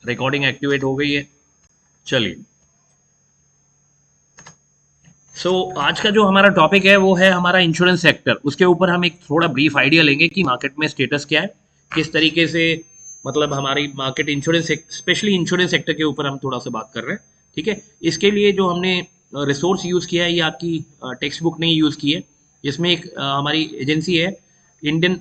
Recording activate हो गई है। चलिए, आज का जो हमारा टॉपिक है वो है हमारा इंश्योरेंस सेक्टर। उसके ऊपर हम एक थोड़ा ब्रीफ आइडिया लेंगे कि मार्केट में स्टेटस क्या है, किस तरीके से मतलब हमारी market insurance, specially insurance sector के ऊपर हम थोड़ा सा बात कर रहे हैं। ठीक है, इसके लिए जो हमने रिसोर्स यूज़ किया है, ये आपकी टेक्स्ट बुक नहीं यूज़ की है। इसमें एक हमारी एजेंसी है, Indian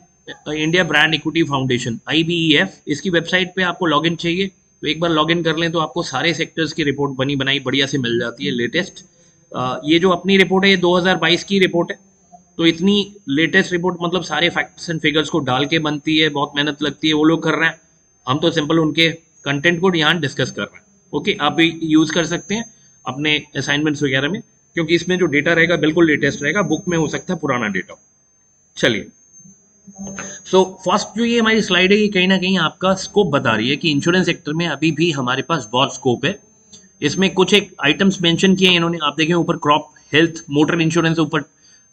India brand equity foundation, IBEF। इसकी वेबसाइट पे आपको लॉगिन चाहिए, तो एक बार लॉगिन कर लें तो आपको सारे सेक्टर्स की रिपोर्ट बनी बनाई बढ़िया से मिल जाती है, लेटेस्ट। ये जो अपनी रिपोर्ट है ये 2022 की रिपोर्ट है, तो इतनी लेटेस्ट रिपोर्ट मतलब सारे फैक्ट्स एंड फिगर्स को डाल के बनती है, बहुत मेहनत लगती है, वो लोग कर रहे हैं। हम तो सिंपल उनके कंटेंट को यहाँ डिस्कस कर रहे हैं। ओके, आप भी यूज़ कर सकते हैं अपने असाइनमेंट्स वगैरह में, क्योंकि इसमें जो डेटा रहेगा बिल्कुल लेटेस्ट रहेगा, बुक में हो सकता है पुराना डेटा। चलिए, फर्स्ट जो ये हमारी स्लाइड है, ये कहीं ना कहीं आपका स्कोप बता रही है कि इंश्योरेंस सेक्टर में अभी भी हमारे पास बहुत स्कोप है। इसमें कुछ एक आइटम्स मेंशन किए हैं इन्होंने, आप देखें ऊपर क्रॉप, हेल्थ, मोटर इंश्योरेंस ऊपर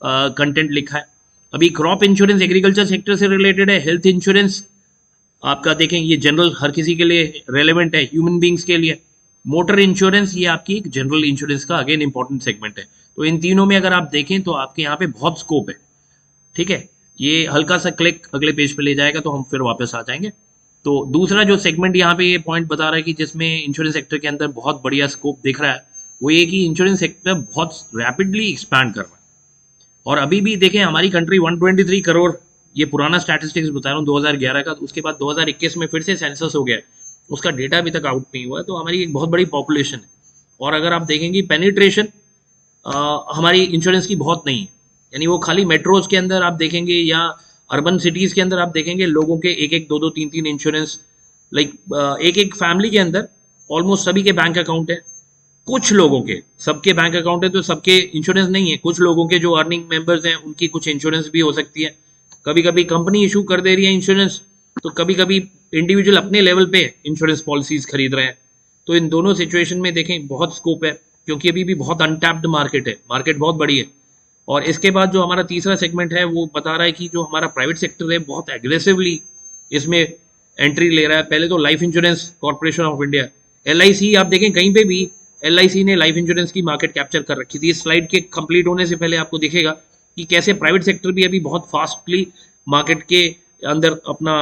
कंटेंट लिखा है। अभी क्रॉप इंश्योरेंस एग्रीकल्चर सेक्टर से रिलेटेड है। हेल्थ इंश्योरेंस आपका देखें ये जनरल हर किसी के लिए रेलेवेंट है, ह्यूमन बींग्स के लिए। मोटर इंश्योरेंस ये आपकी एक जनरल इंश्योरेंस का अगेन इंपॉर्टेंट सेगमेंट है। तो इन तीनों में अगर आप देखें तो आपके यहाँ पे बहुत स्कोप है। ठीक है, ये हल्का सा क्लिक अगले पेज पे ले जाएगा तो हम फिर वापस आ जाएंगे। तो दूसरा जो सेगमेंट यहाँ पे ये पॉइंट बता रहा है कि जिसमें इंश्योरेंस सेक्टर के अंदर बहुत बढ़िया स्कोप दिख रहा है, वो ये कि इंश्योरेंस सेक्टर बहुत रैपिडली एक्सपैंड कर रहा है। और अभी भी देखें हमारी कंट्री 123 करोड़, ये पुराना स्टैटिस्टिक्स बता रहा हूँ 2011 का, उसके बाद 2021 में फिर से सेंसस हो गया है, उसका डेटा अभी तक आउट नहीं हुआ है। तो हमारी एक बहुत बड़ी पॉपुलेशन है। और अगर आप देखेंगे पेनिट्रेशन हमारी इंश्योरेंस की बहुत नहीं है, यानी वो खाली मेट्रोज के अंदर आप देखेंगे या अर्बन सिटीज़ के अंदर आप देखेंगे लोगों के एक एक दो दो तीन तीन इंश्योरेंस, लाइक एक एक फैमिली के अंदर ऑलमोस्ट सभी के बैंक अकाउंट है। कुछ लोगों के, सबके बैंक अकाउंट है तो सबके इंश्योरेंस नहीं है। कुछ लोगों के जो अर्निंग मेंबर्स हैं उनकी कुछ इंश्योरेंस भी हो सकती है। कभी कभी कंपनी इशू कर दे रही है इंश्योरेंस, तो कभी कभी इंडिविजुअल अपने लेवल पे इंश्योरेंस पॉलिसीज खरीद रहे हैं। तो इन दोनों सिचुएशन में देखें बहुत स्कोप है, क्योंकि अभी भी बहुत अनटैप्ड मार्केट है, मार्केट बहुत बड़ी है। और इसके बाद जो हमारा तीसरा सेगमेंट है वो बता रहा है कि जो हमारा प्राइवेट सेक्टर है बहुत एग्रेसिवली इसमें एंट्री ले रहा है। पहले तो life insurance corporation of India, LIC, आप देखें कहीं पे भी LIC ने लाइफ इंश्योरेंस की मार्केट कैप्चर कर रखी थी। इस स्लाइड के कंप्लीट होने से पहले आपको दिखेगा कि कैसे प्राइवेट सेक्टर भी अभी बहुत फास्टली मार्केट के अंदर अपना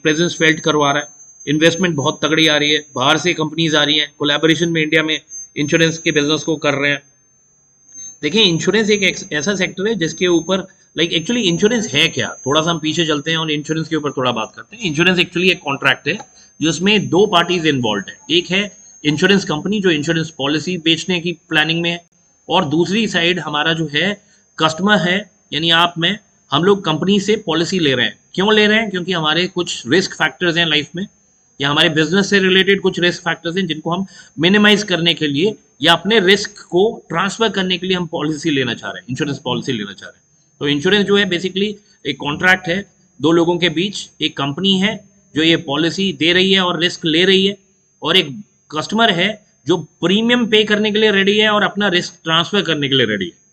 प्रेजेंस फेल्ट करवा रहा है। इन्वेस्टमेंट बहुत तगड़ी आ रही है, बाहर से कंपनीज आ रही हैं, कोलैबोरेशन में इंडिया में इंश्योरेंस के बिजनेस को कर रहे हैं। देखिए, इंश्योरेंस एक ऐसा सेक्टर है जिसके ऊपर एक्चुअली इंश्योरेंस है क्या, थोड़ा सा हम पीछे चलते हैं और इंश्योरेंस के ऊपर थोड़ा बात करते हैं। इंश्योरेंस एक्चुअली एक कॉन्ट्रैक्ट है जिसमें दो पार्टीज इन्वॉल्व है। एक है इंश्योरेंस कंपनी जो इंश्योरेंस पॉलिसी बेचने की प्लानिंग में है, और दूसरी साइड हमारा जो है कस्टमर है, यानी आप में, हम लोग कंपनी से पॉलिसी ले रहे हैं। क्यों ले रहे हैं? क्योंकि हमारे कुछ रिस्क फैक्टर्स हैं लाइफ में, या हमारे बिजनेस से रिलेटेड कुछ रिस्क फैक्टर्स हैं जिनको हम मिनिमाइज करने के लिए या अपने रिस्क को ट्रांसफर करने के लिए हम पॉलिसी लेना चाह रहे हैं, इंश्योरेंस पॉलिसी लेना चाह रहे हैं। तो इंश्योरेंस जो है बेसिकली एक कॉन्ट्रैक्ट है दो लोगों के बीच। एक कंपनी है जो ये पॉलिसी दे रही है और रिस्क ले रही है, और एक कस्टमर है जो प्रीमियम पे करने के लिए रेडी है और अपना रिस्क ट्रांसफर करने के लिए रेडी है।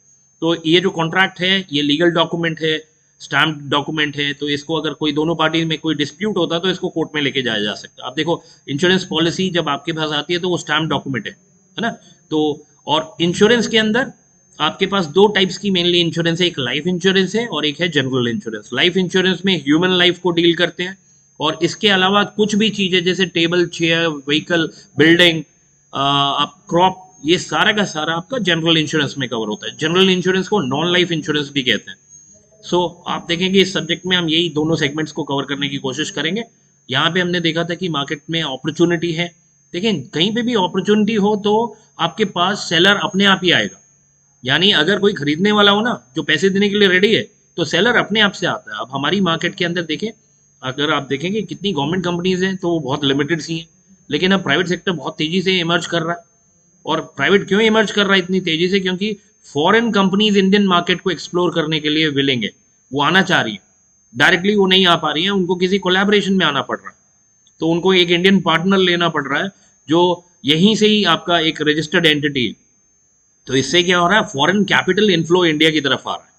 तो ये जो कॉन्ट्रैक्ट है ये लीगल डॉक्यूमेंट है, स्टैम्प डॉक्यूमेंट है। तो इसको अगर कोई दोनों पार्टी में कोई डिस्प्यूट होता है तो इसको कोर्ट में लेके जाया जा सकता है। आप देखो, इंश्योरेंस पॉलिसी जब आपके पास आती है तो वो स्टैम्प डॉक्यूमेंट है ना। तो और इंश्योरेंस के अंदर आपके पास दो टाइप्स की मेनली इंश्योरेंस है, एक लाइफ इंश्योरेंस है और एक है जनरल इंश्योरेंस। लाइफ इंश्योरेंस में ह्यूमन लाइफ को डील करते हैं, और इसके अलावा कुछ भी चीज़ें जैसे टेबल, चेयर, व्हीकल, बिल्डिंग, आप क्रॉप, ये सारा का सारा आपका जनरल इंश्योरेंस में कवर होता है। जनरल इंश्योरेंस को नॉन लाइफ इंश्योरेंस भी कहते हैं। आप देखेंगे इस सब्जेक्ट में हम यही दोनों सेगमेंट्स को कवर करने की कोशिश करेंगे। यहाँ पे हमने देखा था कि मार्केट में अपॉर्चुनिटी है। देखिए, कहीं पे भी अपॉर्चुनिटी हो तो आपके पास सेलर अपने आप ही आएगा, यानी अगर कोई खरीदने वाला हो ना जो पैसे देने के लिए रेडी है, तो सेलर अपने आप से आता है। अब हमारी मार्केट के अंदर देखें, अगर आप देखेंगे कितनी गवर्नमेंट कंपनीज हैं तो वो बहुत लिमिटेड सी हैं, लेकिन अब प्राइवेट सेक्टर बहुत तेजी से इमर्ज कर रहा है। और प्राइवेट क्यों इमर्ज कर रहा है इतनी तेजी से? क्योंकि फॉरेन कंपनीज इंडियन मार्केट को एक्सप्लोर करने के लिए विलिंग है, वो आना चाह रही है। डायरेक्टली वो नहीं आ पा रही है, उनको किसी कोलैबोरेशन में आना पड़ रहा है। तो उनको एक इंडियन पार्टनर लेना पड़ रहा है जो यहीं से ही आपका एक रजिस्टर्ड एंटिटी है। तो इससे क्या हो रहा है, फॉरेन कैपिटल इनफ्लो इंडिया की तरफ आ रहा है,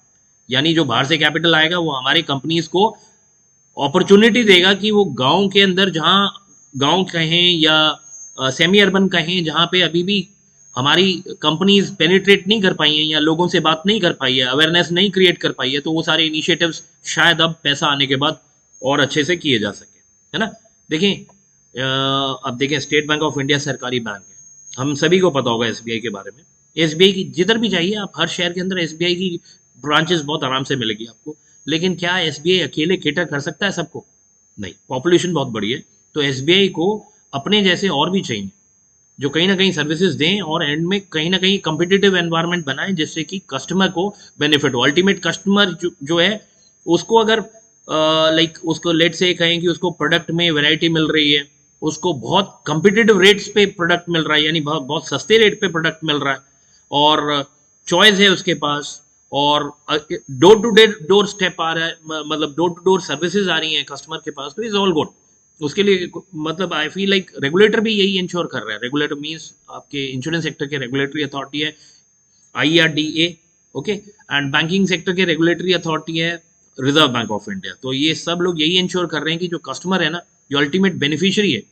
यानी जो बाहर से कैपिटल आएगा वो हमारी कंपनीज को अपॉर्चुनिटी देगा कि वो गांव के अंदर जहां गांव कहें या सेमी अर्बन कहें, जहाँ पे अभी भी हमारी कंपनीज पेनिट्रेट नहीं कर पाई हैं या लोगों से बात नहीं कर पाई है, अवेयरनेस नहीं क्रिएट कर पाई है, तो वो सारे इनिशिएटिव्स शायद अब पैसा आने के बाद और अच्छे से किए जा सके, है ना। देखें, अब देखें, स्टेट बैंक ऑफ इंडिया सरकारी बैंक है, हम सभी को पता होगा एसबीआई के बारे में। एसबीआई की जिधर भी जाइए आप, हर शहर के अंदर एसबीआई की ब्रांचेस बहुत आराम से मिलेगी आपको। लेकिन क्या एसबीआई अकेले केटर कर सकता है सबको? नहीं, पॉपुलेशन बहुत बड़ी है। तो एसबीआई को अपने जैसे और भी चाहिए, जो कहीं ना कहीं सर्विसेज दें और एंड में कहीं ना कहीं कम्पिटिटिव एनवायरनमेंट बनाएं, जिससे कि कस्टमर को बेनिफिट हो। अल्टीमेट कस्टमर जो है, उसको अगर लाइक उसको लेट से कहें कि उसको प्रोडक्ट में वैरायटी मिल रही है, उसको बहुत कम्पिटिटिव रेट्स पे प्रोडक्ट मिल रहा है, यानी बहुत बहुत सस्ते रेट पे प्रोडक्ट मिल रहा है, और चॉइस है उसके पास, और डोर टू डोर स्टेप आ रहा है, मतलब डोर टू डोर सर्विसेज आ रही हैं कस्टमर के पास, तो इज ऑल गुड। उसके लिए मतलब आई फील लाइक रेगुलेटर भी यही इंश्योर कर रहा है। रेगुलेटर मींस आपके इंश्योरेंस सेक्टर के रेगुलेटरी अथॉरिटी है IRDA, okay, and banking sector के रेगुलेटरी अथॉरिटी है रिजर्व बैंक ऑफ इंडिया। तो ये सब लोग यही इंश्योर कर रहे हैं कि जो कस्टमर है ना, जो अल्टीमेट बेनिफिशियरी है,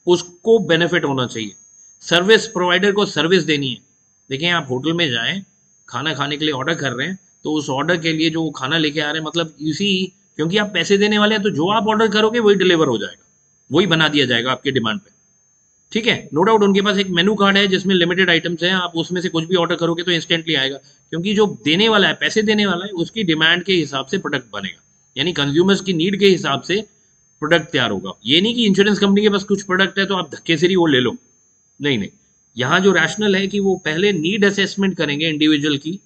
उसको बेनिफिट होना चाहिए, सर्विस प्रोवाइडर को सर्विस देनी है। देखिए, आप होटल में जाएं, खाना खाने के लिए ऑर्डर कर रहे हैं, तो उस ऑर्डर के लिए जो वो खाना लेके आ रहे हैं, मतलब इसी, क्योंकि आप पैसे देने वाले हैं, तो जो आप ऑर्डर करोगे वही डिलीवर हो जाएगा, वही बना दिया जाएगा आपके डिमांड पे। ठीक है, नो डाउट उनके पास एक मेनू कार्ड है जिसमें लिमिटेड आइटम्स हैं, आप उसमें से कुछ भी ऑर्डर करोगे तो इंस्टेंटली आएगा, क्योंकि जो देने वाला है, पैसे देने वाला है, उसकी डिमांड के हिसाब से प्रोडक्ट बनेगा, यानी कंज्यूमर्स की नीड के हिसाब से प्रोडक्ट तैयार होगा। ये नहीं कि इंश्योरेंस कंपनी के पास कुछ प्रोडक्ट है तो आप धक्के से ही वो ले लो, नहीं नहीं। यहाँ जो रैशनल है कि वो पहले नीड असेसमेंट करेंगे इंडिविजुअल की,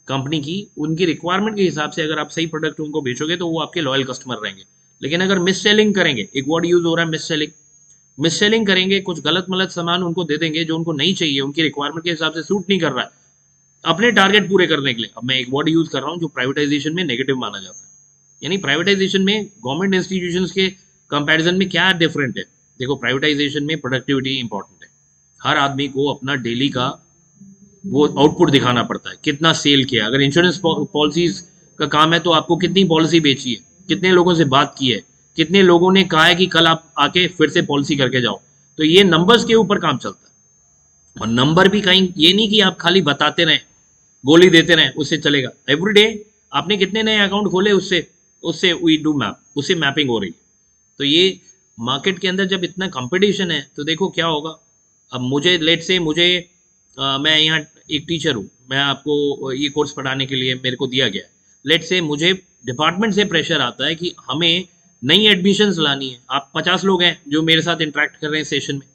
कंपनी की, उनकी रिक्वायरमेंट के हिसाब से अगर आप सही प्रोडक्ट उनको बेचोगे तो वो आपके लॉयल कस्टमर रहेंगे। लेकिन अगर मिस सेलिंग करेंगे, एक वर्ड यूज हो रहा है मिस सेलिंग, मिस सेलिंग करेंगे, कुछ गलत मलत सामान उनको दे देंगे जो उनको नहीं चाहिए, उनकी रिक्वायरमेंट के हिसाब से सूट नहीं कर रहा है, अपने टारगेट पूरे करने के लिए। अब मैं एक वर्ड यूज कर रहा हूँ जो प्राइवेटाइजेशन में नेगेटिव माना जाता है, यानी प्राइवेटाइजेशन में गवर्नमेंट इंस्टीट्यूशंस के कंपैरिजन में क्या डिफरेंट है। देखो, प्राइवेटाइजेशन में प्रोडक्टिविटी इंपॉर्टेंट है, हर आदमी को अपना डेली का वो आउटपुट दिखाना पड़ता है, कितना सेल किया। अगर इंश्योरेंस पॉलिसीज का काम है तो आपको कितनी पॉलिसी बेची है, कितने लोगों से बात की है, कितने लोगों ने कहा है कि कल आप आके फिर से पॉलिसी करके जाओ। तो ये नंबर्स के ऊपर काम चलता है, और नंबर भी कहीं ये नहीं कि आप खाली बताते रहें, गोली देते रहें, उससे चलेगा। एवरी डे आपने कितने नए अकाउंट खोले, उससे उससे वी डू मैप, उससे मैपिंग हो रही है। तो ये मार्केट के अंदर जब इतना कंपटीशन है तो देखो क्या होगा। अब मुझे लेट से मुझे मैं यहाँ एक टीचर हूँ, मैं आपको ये कोर्स पढ़ाने के लिए मेरे को दिया गया है। लेट से मुझे डिपार्टमेंट से प्रेशर आता है कि हमें नई एडमिशन्स लानी है। आप 50 लोग हैं जो मेरे साथ इंटरेक्ट कर रहे हैं सेशन में,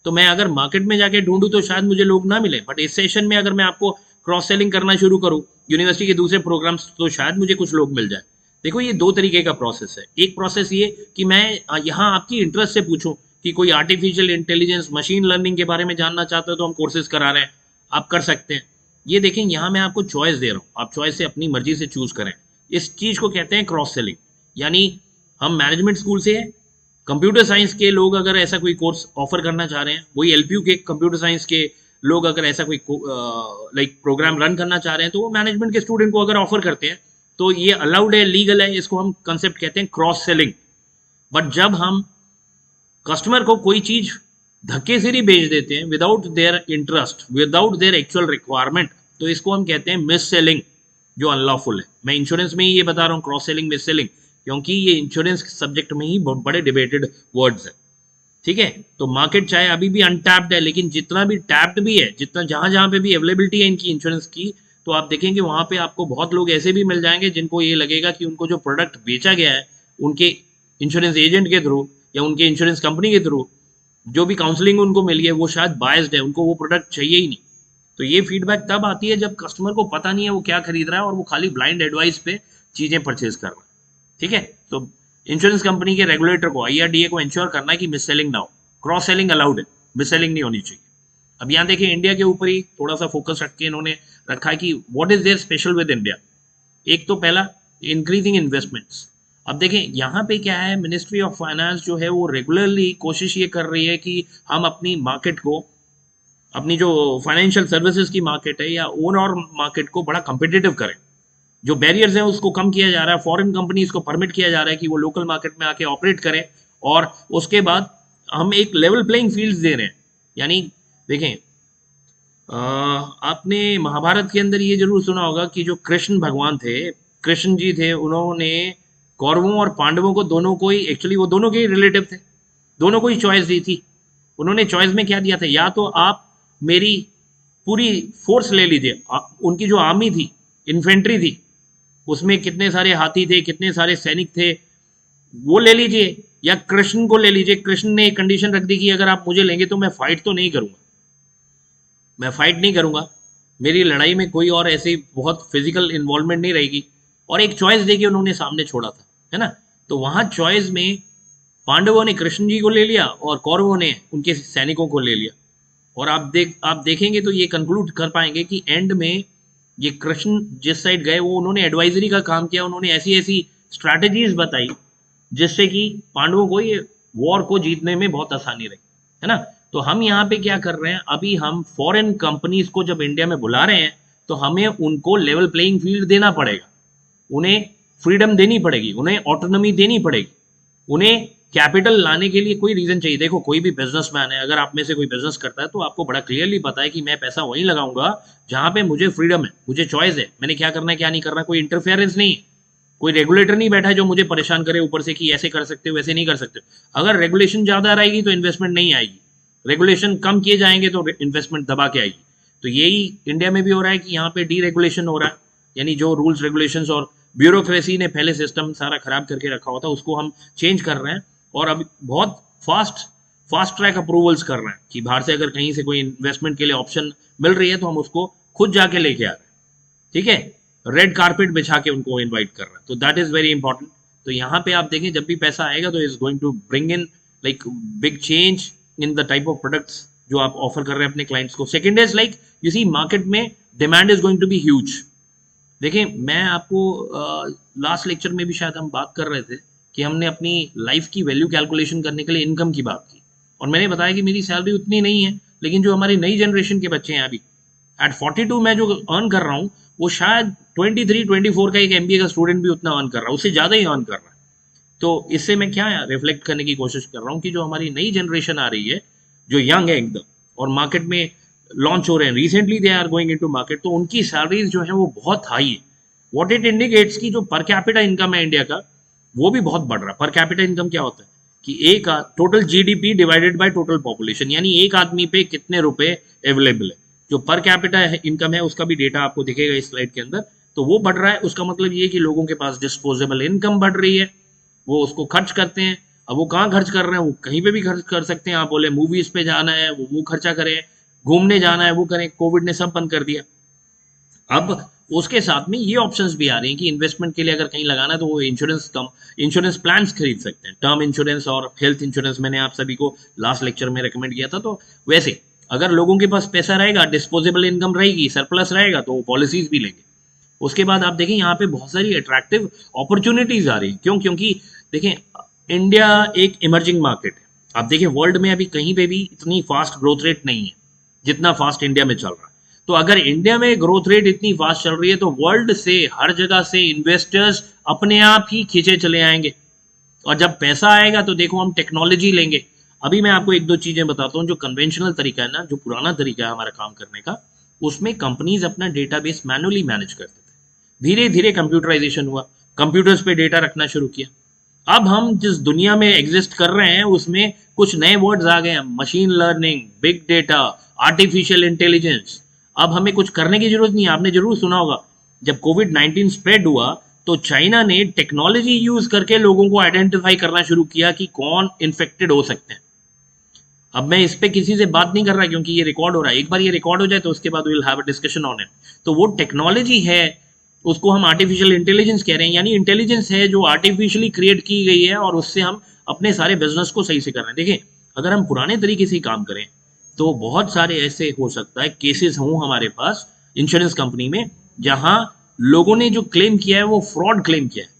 तो मैं अगर मार्केट में जाके ढूंढूं तो शायद मुझे लोग ना मिले, बट इस सेशन में अगर मैं आपको क्रॉस सेलिंग करना शुरू करूं यूनिवर्सिटी के दूसरे प्रोग्राम्स, तो शायद मुझे कुछ लोग मिल जाए। देखो, ये दो तरीके का प्रोसेस है। एक प्रोसेस ये कि मैं यहाँ आपकी इंटरेस्ट से पूछूं कि कोई आर्टिफिशियल इंटेलिजेंस, मशीन लर्निंग के बारे में जानना चाहते हो तो हम कोर्सेज करा रहे हैं, आप कर सकते हैं। ये देखें, यहाँ मैं आपको चॉइस दे रहा हूँ, आप चॉइस से अपनी मर्जी से चूज करें। इस चीज को कहते हैं क्रॉस सेलिंग। यानी हम मैनेजमेंट स्कूल से हैं, कंप्यूटर साइंस के लोग अगर ऐसा कोई कोर्स ऑफर करना चाह रहे हैं, वही एलपीयू के कंप्यूटर साइंस के लोग अगर ऐसा कोई लाइक प्रोग्राम रन करना चाह रहे हैं, तो वो मैनेजमेंट के स्टूडेंट को अगर ऑफर करते हैं तो ये अलाउड है, लीगल है। इसको हम कंसेप्ट कहते हैं क्रॉस सेलिंग। बट जब हम कस्टमर को कोई चीज धक्के से ही बेच देते हैं without their interest, without their actual requirement, तो इसको हम कहते हैं मिस सेलिंग, जो अनलॉफुल है। मैं इंश्योरेंस में ही ये बता रहा हूँ, क्रॉस सेलिंग, मिस सेलिंग, क्योंकि ये इंश्योरेंस सब्जेक्ट में ही बड़े डिबेटेड वर्ड्स है। ठीक है, तो मार्केट चाहे अभी भी अनटैप्ड है, लेकिन जितना भी टैप्ड भी है, जितना जहां जहां पे भी अवेलेबिलिटी है इनकी इंश्योरेंस की, तो आप देखेंगे वहां पे आपको बहुत लोग ऐसे भी मिल जाएंगे जिनको ये लगेगा कि उनको जो प्रोडक्ट बेचा गया है उनके इंश्योरेंस एजेंट के थ्रू या उनके इंश्योरेंस कंपनी के थ्रू, जो भी काउंसलिंग उनको मिली है, वो शायद बायस्ड है, उनको वो प्रोडक्ट चाहिए ही नहीं। तो ये फीडबैक तब आती है जब कस्टमर को पता नहीं है वो क्या खरीद रहा है और वो खाली ब्लाइंड एडवाइस पे चीजें परचेज कर रहा है। ठीक है, तो इंश्योरेंस कंपनी के रेगुलेटर को, आईआरडीए को इंश्योर करना है कि मिस सेलिंग ना हो। क्रॉस सेलिंग अलाउड है, मिस सेलिंग नहीं होनी चाहिए। अब यहाँ देखिए, इंडिया के ऊपर ही थोड़ा सा फोकस रख के इन्होंने रखा है कि what is their special with India. एक तो पहला, इंक्रीजिंग इन्वेस्टमेंट्स। अब देखें यहाँ पे क्या है, मिनिस्ट्री ऑफ फाइनेंस जो है वो रेगुलरली कोशिश ये कर रही है कि हम अपनी मार्केट को, अपनी जो फाइनेंशियल सर्विसेज की मार्केट है या ओवरऑल मार्केट को बड़ा कम्पिटिटिव करें। जो बैरियर्स हैं उसको कम किया जा रहा है, फॉरेन कंपनीज को परमिट किया जा रहा है कि वो लोकल मार्केट में आके ऑपरेट करें, और उसके बाद हम एक लेवल प्लेइंग फील्ड दे रहे हैं। यानी देखें, आपने महाभारत के अंदर ये जरूर सुना होगा कि जो कृष्ण भगवान थे, कृष्ण जी थे, उन्होंने कौरवों और पांडवों को दोनों को ही, एक्चुअली वो दोनों के ही रिलेटिव थे, दोनों को ही चॉइस दी थी। उन्होंने चॉइस में क्या दिया था, या तो आप मेरी पूरी फोर्स ले लीजिए, उनकी जो आर्मी थी, इन्फेंट्री थी, उसमें कितने सारे हाथी थे, कितने सारे सैनिक थे, वो ले लीजिए, या कृष्ण को ले लीजिए। कृष्ण ने एक कंडीशन रख दी कि अगर आप मुझे लेंगे तो मैं फाइट तो नहीं करूंगा, मैं फाइट नहीं करूंगा, मेरी लड़ाई में कोई और ऐसी बहुत फिजिकल इन्वॉल्वमेंट नहीं रहेगी, और एक चॉइस देके उन्होंने सामने छोड़ा था, है ना। तो वहां चॉइस में पांडवों ने कृष्ण जी को ले लिया और कौरवों ने उनके सैनिकों को ले लिया। और आप देखेंगे तो ये कंक्लूड कर पाएंगे कि एंड में ये कृष्ण जिस साइड गए, वो उन्होंने एडवाइजरी का काम किया, उन्होंने ऐसी ऐसी स्ट्रैटेजीज बताई जिससे कि पांडवों को ये वॉर को जीतने में बहुत आसानी रही, है ना। तो हम यहाँ पे क्या कर रहे हैं, अभी हम फॉरेन कंपनीज को जब इंडिया में बुला रहे हैं तो हमें उनको लेवल प्लेइंग फील्ड देना पड़ेगा, उन्हें फ्रीडम देनी पड़ेगी, उन्हें ऑटोनॉमी देनी पड़ेगी, उन्हें कैपिटल लाने के लिए कोई रीजन चाहिए। देखो, कोई भी बिजनेसमैन है, अगर आप में से कोई बिजनेस करता है तो आपको बड़ा क्लियरली पता है कि मैं पैसा वहीं लगाऊंगा जहां पे मुझे फ्रीडम है, मुझे चॉइस है, मैंने क्या करना है क्या नहीं करना, कोई इंटरफेरेंस नहीं है, कोई रेगुलेटर नहीं बैठा है जो मुझे परेशान करे ऊपर से कि ऐसे कर सकते हो वैसे नहीं कर सकते हो। अगर रेगुलेशन ज्यादा रहेगी तो इन्वेस्टमेंट नहीं आएगी, रेगुलेशन कम किए जाएंगे तो इन्वेस्टमेंट दबा के आएगी। तो यही इंडिया में भी हो रहा है कि यहाँ पे डी रेगुलेशन हो रहा है, यानी जो रूल्स रेगुलेशंस और ब्यूरोक्रेसी ने पहले सिस्टम सारा खराब करके रखा हुआ था उसको हम चेंज कर रहे हैं, और अभी बहुत फास्ट ट्रैक अप्रूवल्स कर रहे हैं कि बाहर से अगर कहीं से कोई इन्वेस्टमेंट के लिए ऑप्शन मिल रही है तो हम उसको खुद जाके लेके आ रहे हैं, ठीक है, रेड कारपेट बिछा के उनको इनवाइट कर रहा है। तो दैट इज वेरी इंपॉर्टेंट। तो यहाँ पे आप देखें, जब भी पैसा आएगा तो is going to bring in like big change in the type of products जो आप ऑफर कर रहे हैं अपने क्लाइंट्स को। Second is like you see market में demand is going to be huge. देखिए, मैं आपको लास्ट लेक्चर में भी शायद हम बात कर रहे थे कि हमने अपनी लाइफ की वैल्यू कैलकुलेशन करने के लिए इनकम की बात की, और मैंने बताया कि मेरी सैलरी उतनी नहीं है, लेकिन जो हमारी नई जनरेशन के बच्चे हैं अभी एट 42 मैं जो अर्न कर रहा हूँ वो शायद 23-24 का एक एमबीए का स्टूडेंट भी उतना अर्न कर रहा है, उससे ज़्यादा ही अर्न कर रहा है। तो इससे मैं क्या रिफ्लेक्ट करने की कोशिश कर रहा हूँ कि जो हमारी नई जनरेशन आ रही है, जो यंग है एकदम, और मार्केट में लॉन्च हो रहे हैं recently, they are going into market, तो उनकी सैलरीज जो है वो बहुत हाई है। व्हाट इट इंडिकेट्स की जो पर कैपिटा इनकम है इंडिया का वो भी बहुत बढ़ रहा है। पर कैपिटा इनकम क्या होता है कि एक total GDP divided by total population, यानी एक आदमी पे कितने रुपए अवेलेबल है। जो पर कैपिटा इनकम है उसका भी डेटा आपको दिखेगा इस स्लाइड के अंदर, तो वो बढ़ रहा है। उसका मतलब ये कि लोगों के पास डिस्पोजेबल इनकम बढ़ रही है, वो उसको खर्च करते हैं। अब वो कहाँ खर्च कर रहे हैं, वो कहीं पे भी खर्च कर सकते हैं। आप बोले मूवीज पे जाना है वो खर्चा करें, घूमने जाना है वो करें, कोविड ने सब बंद कर दिया। अब उसके साथ में ये ऑप्शंस भी आ रहे हैं कि इन्वेस्टमेंट के लिए अगर कहीं लगाना है तो वो इंश्योरेंस प्लान्स खरीद सकते हैं, टर्म इंश्योरेंस और हेल्थ इंश्योरेंस मैंने आप सभी को लास्ट लेक्चर में रेकमेंड किया था। तो वैसे अगर लोगों के पास पैसा रहेगा, डिस्पोजेबल इनकम रहेगी, सरप्लस रहेगा, तो वो पॉलिसीज भी लेंगे। उसके बाद आप देखें यहाँ पे बहुत सारी अट्रैक्टिव अपॉर्चुनिटीज आ रही हैं। क्यों? क्योंकि देखें, इंडिया एक इमर्जिंग मार्केट है। आप देखिए, वर्ल्ड में अभी कहीं पे भी इतनी फास्ट ग्रोथ रेट नहीं है जितना फास्ट इंडिया में चल रहा है। तो अगर इंडिया में ग्रोथ रेट इतनी फास्ट चल रही है तो वर्ल्ड से हर जगह से इन्वेस्टर्स अपने आप ही खींचे चले आएंगे, और जब पैसा आएगा तो देखो हम टेक्नोलॉजी लेंगे। अभी मैं आपको एक दो चीजें बताता हूँ। जो कन्वेंशनल तरीका है ना, जो पुराना तरीका है हमारा काम करने का, उसमें कंपनीज अपना डेटाबेस मैनुअली मैनेज करते थे। धीरे धीरे कंप्यूटराइजेशन हुआ, कंप्यूटर्स पे डेटा रखना शुरू किया। अब हम जिस दुनिया में एग्जिस्ट कर रहे हैं उसमें कुछ नए वर्ड्स आ गए हैं, machine learning, big data, artificial intelligence. अब हमें कुछ करने की जरूरत नहीं है। आपने जरूर सुना होगा, जब कोविड-19 स्प्रेड हुआ तो चाइना ने टेक्नोलॉजी यूज करके लोगों को आइडेंटिफाई करना शुरू किया कि कौन इन्फेक्टेड हो सकते हैं। अब मैं इस पे किसी से बात नहीं कर रहा क्योंकि ये रिकॉर्ड हो रहा है। एक बार ये रिकॉर्ड हो जाए तो उसके बाद will have a discussion on it. तो वो टेक्नोलॉजी है, उसको हम आर्टिफिशियल इंटेलिजेंस कह रहे हैं। यानी इंटेलिजेंस है जो आर्टिफिशियली क्रिएट की गई है और उससे हम अपने सारे बिजनेस को सही से कर रहे हैं। देखिए, अगर हम पुराने तरीके से काम करें तो बहुत सारे ऐसे हो सकता है केसेस हों हमारे पास इंश्योरेंस कंपनी में जहां लोगों ने जो क्लेम किया है वो फ्रॉड क्लेम किया है।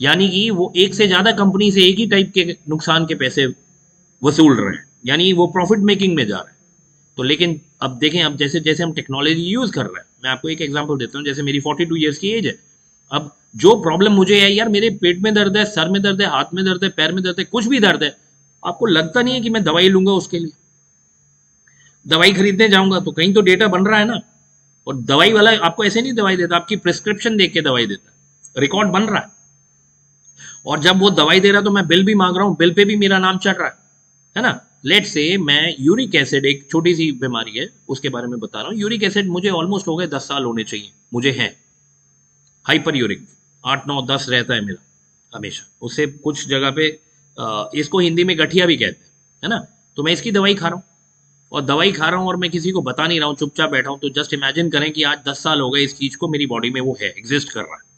यानी कि वो एक से ज्यादा कंपनी से एक ही टाइप के नुकसान के पैसे वसूल रहे हैं, यानी वो प्रॉफिट मेकिंग में जा रहे हैं। तो लेकिन अब देखें, अब जैसे जैसे हम टेक्नोलॉजी यूज कर रहे हैं, मैं आपको एक एग्जांपल देता हूँ। जैसे मेरी 42 ईयर्स की एज है। अब जो प्रॉब्लम मुझे है, यार मेरे पेट में दर्द है, सर में दर्द है, हाथ में दर्द है, पैर में दर्द है, कुछ भी दर्द है, आपको लगता नहीं है कि मैं दवाई लूंगा उसके लिए, दवाई खरीदने जाऊंगा तो कहीं तो डेटा बन रहा है ना। और दवाई वाला आपको ऐसे नहीं दवाई देता, आपकी प्रिस्क्रिप्शन देख के दवाई देता है, रिकॉर्ड बन रहा है। और जब वो दवाई दे रहा है तो मैं बिल भी मांग रहा हूं, बिल पे भी मेरा नाम चढ़ रहा है ना। लेट से मैं यूरिक एसिड, एक छोटी सी बीमारी है उसके बारे में बता रहा हूँ। यूरिक एसिड मुझे ऑलमोस्ट हो गए 10 साल होने चाहिए, मुझे है हाइपर यूरिक, 8 9 10 रहता है मेरा हमेशा। उससे कुछ जगह पे इसको हिंदी में गठिया भी कहते हैं, है ना। तो मैं इसकी दवाई खा रहा हूँ, और दवाई खा रहा हूँ और मैं किसी को बता नहीं रहा हूँ, चुपचाप बैठा हूँ। तो जस्ट इमेजिन करें कि आज 10 साल हो गए इस चीज को, मेरी बॉडी में वो है, एग्जिस्ट कर रहा है।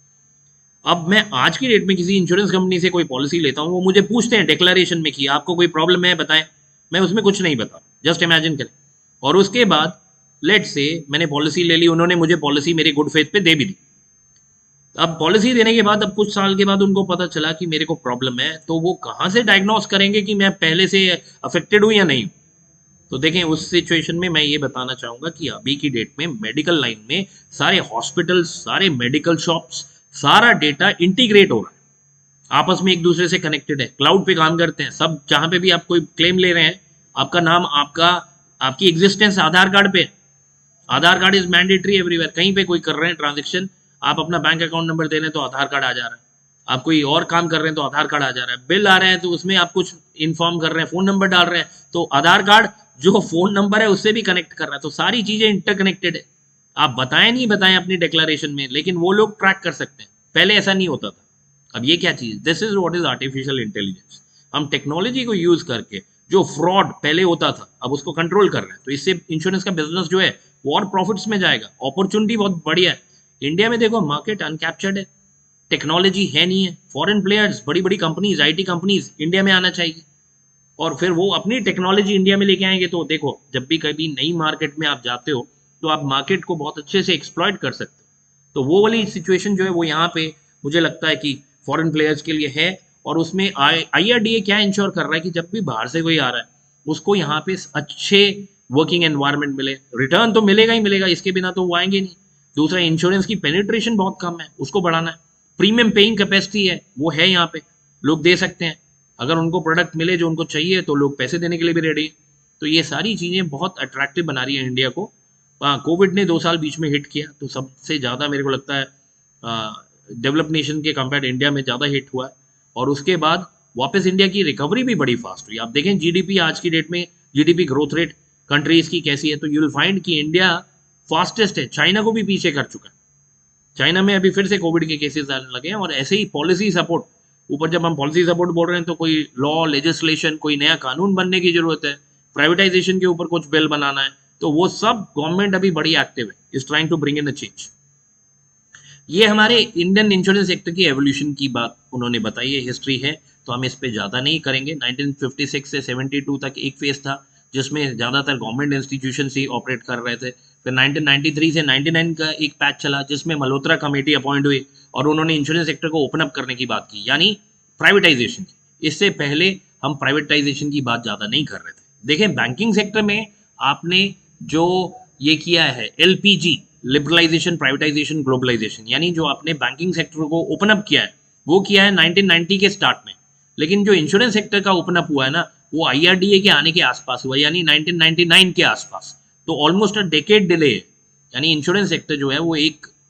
अब मैं आज की डेट में किसी इंश्योरेंस कंपनी से कोई पॉलिसी लेता हूँ, वो मुझे पूछते हैं डिक्लेरेशन में कि आपको कोई प्रॉब्लम है बताएं, मैं उसमें कुछ नहीं बता, जस्ट इमेजिन करें। और उसके बाद लेट से मैंने पॉलिसी ले ली, उन्होंने मुझे पॉलिसी मेरे गुड फेथ पे दे भी दी। अब पॉलिसी देने के बाद, अब कुछ साल के बाद उनको पता चला कि मेरे को प्रॉब्लम है, तो वो कहाँ से डायग्नोस करेंगे कि मैं पहले से अफेक्टेड हूँ या नहीं। तो देखें, उस सिचुएशन में मैं ये बताना चाहूंगा कि अभी की डेट में मेडिकल लाइन में सारे हॉस्पिटल्स, सारे मेडिकल शॉप्स, सारा डेटा इंटीग्रेट हो रहा है, आपस में एक दूसरे से कनेक्टेड है, क्लाउड पे काम करते हैं सब। जहां पे भी आप कोई क्लेम ले रहे हैं, आपका नाम, आपकी एग्जिस्टेंस आधार कार्ड पे है। आधार कार्ड इज मैंडेटरी एवरीवेयर, कहीं पे कोई कर रहे हैं ट्रांजेक्शन, आप अपना बैंक अकाउंट नंबर दे रहे हैं तो आधार कार्ड आ जा रहा है। आप कोई और काम कर रहे हैं तो आधार कार्ड आ जा रहा है। बिल आ रहे हैं तो उसमें आप कुछ इन्फॉर्म कर रहे हैं, फोन नंबर डाल रहे हैं तो आधार कार्ड जो फोन नंबर है उससे भी कनेक्ट कर रहा है। तो सारी चीजें इंटरकनेक्टेड है। आप बताएं नहीं बताएं अपनी डिक्लेरेशन में, लेकिन वो लोग ट्रैक कर सकते हैं। पहले ऐसा नहीं होता था। अब ये क्या चीज, this is what is artificial intelligence. हम टेक्नोलॉजी को यूज करके जो फ्रॉड पहले होता था, अब उसको कंट्रोल कर रहे हैं। तो इससे इंश्योरेंस का बिजनेस जो है वो और प्रॉफिट्स में जाएगा, अपॉर्चुनिटी बहुत बढ़िया है। इंडिया में देखो, मार्केट अनकैप्चर्ड है, टेक्नोलॉजी है नहीं है। फॉरेन प्लेयर्स, बड़ी बड़ी कंपनीज, आईटी कंपनीज इंडिया में आना चाहिए, और फिर वो अपनी टेक्नोलॉजी इंडिया में लेके आएंगे। तो देखो, जब भी कभी नई मार्केट में आप जाते हो तो आप मार्केट को बहुत अच्छे से एक्सप्लॉइट कर सकते हो। तो वो वाली सिचुएशन जो है वो यहाँ पे मुझे लगता है कि फॉरेन प्लेयर्स के लिए है। और उसमें आईआरडीए क्या इंश्योर कर रहा है कि जब भी बाहर से कोई आ रहा है उसको यहाँ पे अच्छे वर्किंग एनवायरनमेंट मिले। रिटर्न तो मिलेगा ही मिलेगा, इसके बिना तो वो आएंगे नहीं। दूसरा, इंश्योरेंस की पेनिट्रेशन बहुत कम है, उसको बढ़ाना है। प्रीमियम पेइंग कैपेसिटी है, वो है यहाँ पे, लोग दे सकते हैं। अगर उनको प्रोडक्ट मिले जो उनको चाहिए तो लोग पैसे देने के लिए भी रेडी हैं। तो ये सारी चीज़ें बहुत अट्रैक्टिव बना रही है इंडिया को। हाँ, कोविड ने 2 साल बीच में हिट किया, तो सबसे ज़्यादा मेरे को लगता है डेवलप नेशन के कंपेयर इंडिया में ज़्यादा हिट हुआ है। और उसके बाद वापस इंडिया की रिकवरी भी बड़ी फास्ट हुई। आप देखें जीडीपी आज की डेट में, जीडीपी ग्रोथ रेट कंट्रीज की कैसी है, तो यू विल फाइंड कि इंडिया फास्टेस्ट है, चाइना को भी पीछे कर चुका है। चाइना में अभी फिर से कोविड के केसेस आने लगे हैं। और ऐसे ही पॉलिसी सपोर्ट, ऊपर जब हम पॉलिसी सपोर्ट बोल रहे हैं तो कोई लॉ लेजिस्लेशन, कोई नया कानून बनने की जरूरत है, प्राइवेटाइजेशन के ऊपर कुछ बिल बनाना है, तो वो सब गवर्नमेंट अभी बड़ी एक्टिव है, is trying to bring in a change. ये हमारे इंडियन इंश्योरेंस सेक्टर की एवोल्यूशन की बात उन्होंने बताई है, हिस्ट्री है, तो हम इस पे ज़्यादा नहीं करेंगे। 1956 से 72 तक एक फेज था जिसमें ज़्यादातर गवर्नमेंट इंस्टीट्यूशन ही ऑपरेट कर रहे थे। फिर 1993 से 99 का एक पैच चला जिसमें मल्होत्रा कमेटी अपॉइंट हुई और उन्होंने इंश्योरेंस सेक्टर को ओपन अप करने की बात की, यानी प्राइवेटाइजेशन की। इससे पहले हम प्राइवेटाइजेशन की बात ज़्यादा नहीं कर रहे थे। देखें, बैंकिंग सेक्टर में आपने जो ये किया है एलपीजी, लिबरलाइजेशन, प्राइवेटाइजेशन, ग्लोबलाइजेशन, यानी जो आपने बैंकिंग सेक्टर को ओपन अप किया है वो किया है 1990 के स्टार्ट में। लेकिन जो इंश्योरेंस सेक्टर का ओपन अप हुआ है ना, वो आईआरडीए के आने के आसपास हुआ, यानी 1999 के आसपास। तो ऑलमोस्ट अ डेकेड डिले है। यानी इंश्योरेंस सेक्टर जो है वो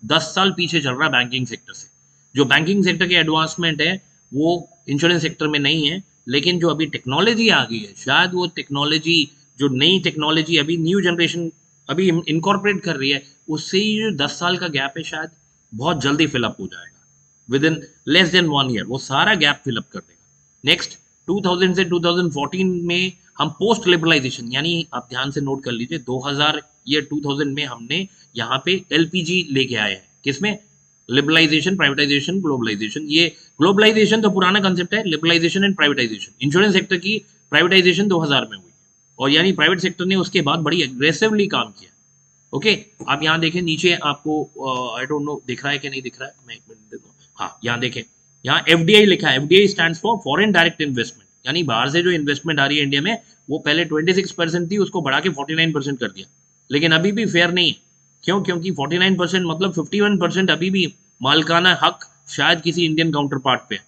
10 साल पीछे चल रहा है बैंकिंग सेक्टर से। जो बैंकिंग सेक्टर के एडवांसमेंट है वो इंश्योरेंस सेक्टर में नहीं है। लेकिन जो अभी टेक्नोलॉजी आ गई है, शायद वो टेक्नोलॉजी, जो नई टेक्नोलॉजी अभी न्यू जनरेशन अभी इनकॉर्पोरेट कर रही है, उससे ही जो 10 साल का गैप है शायद बहुत जल्दी फिलअप हो जाएगा। With in less than 1 year वो सारा गैप फिलअप कर देगा। नेक्स्ट 2000 से 2014 में हम पोस्ट लिबरलाइजेशन, यानी आप ध्यान से नोट कर लीजिए, 2000 या 2000 में हमने यहाँ पे एलपीजी लेके आए हैं। किसमें? Liberalisation, privatisation, globalisation. ये ग्लोबलाइजेशन तो पुराना कंसेप्ट है, liberalisation and privatisation insurance sector की प्राइवेटाइजेशन 2000 में हुई। और यानी प्राइवेट सेक्टर ने उसके बाद बड़ी एग्रेसिवली काम किया। ओके, आप यहाँ देखें नीचे, आपको आई डोंट नो दिख रहा है कि नहीं दिख रहा है, मैं एक मिनट देता हूँ। हाँ, यहाँ देखें, यहाँ एफडीआई लिखा है। FDI stands for foreign direct investment, यानी बाहर से जो इन्वेस्टमेंट आ रही है इंडिया में, वो पहले 26% थी, उसको बढ़ा के 49% कर दिया। लेकिन अभी भी फेयर नहीं है। क्यों? क्योंकि 49% मतलब 51% अभी भी मालिकाना हक शायद किसी इंडियन काउंटर पार्ट पे है।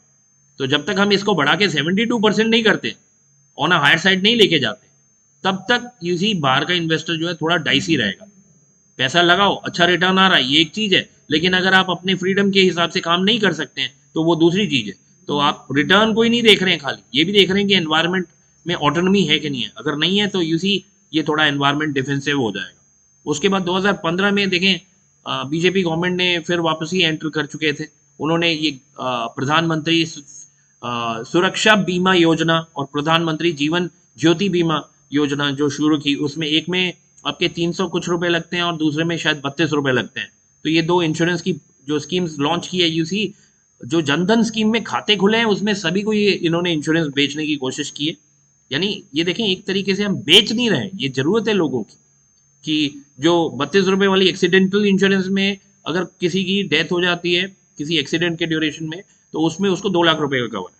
तो जब तक हम इसको बढ़ा के 72% नहीं करते, ऑन अ हायर साइड नहीं लेके जाते, तब तक यूसी बाहर का इन्वेस्टर जो है थोड़ा डाइसी रहेगा। पैसा लगाओ, अच्छा रिटर्न आ रहा है, ये एक चीज है, लेकिन अगर आप अपने फ्रीडम के हिसाब से काम नहीं कर सकते हैं तो वो दूसरी चीज है। तो आप रिटर्न को ही नहीं देख रहे हैं, खाली ये भी देख रहे हैं कि एनवायरमेंट में ऑटोनॉमी है कि नहीं है। अगर नहीं है तो यूसी ये थोड़ा एनवायरमेंट डिफेंसिव हो जाएगा। उसके बाद 2015 में देखें, बीजेपी गवर्नमेंट ने फिर वापस ही एंटर कर चुके थे। उन्होंने ये प्रधानमंत्री सुरक्षा बीमा योजना और प्रधानमंत्री जीवन ज्योति बीमा योजना जो शुरू की, उसमें एक में आपके 300 कुछ रुपए लगते हैं और दूसरे में शायद 32 रुपए लगते हैं। तो ये दो इंश्योरेंस की जो स्कीम्स लॉन्च की है यूसी, जो जनधन स्कीम में खाते खुले हैं उसमें सभी को ये इन्होंने इंश्योरेंस बेचने की कोशिश की है। यानी ये देखें, एक तरीके से हम बेच नहीं रहे हैं, ये जरूरत है लोगों की कि जो 32 रुपए वाली एक्सीडेंटल इंश्योरेंस में अगर किसी की डेथ हो जाती है किसी एक्सीडेंट के ड्यूरेशन में, तो उसमें उसको 2 लाख रुपए का कवर है,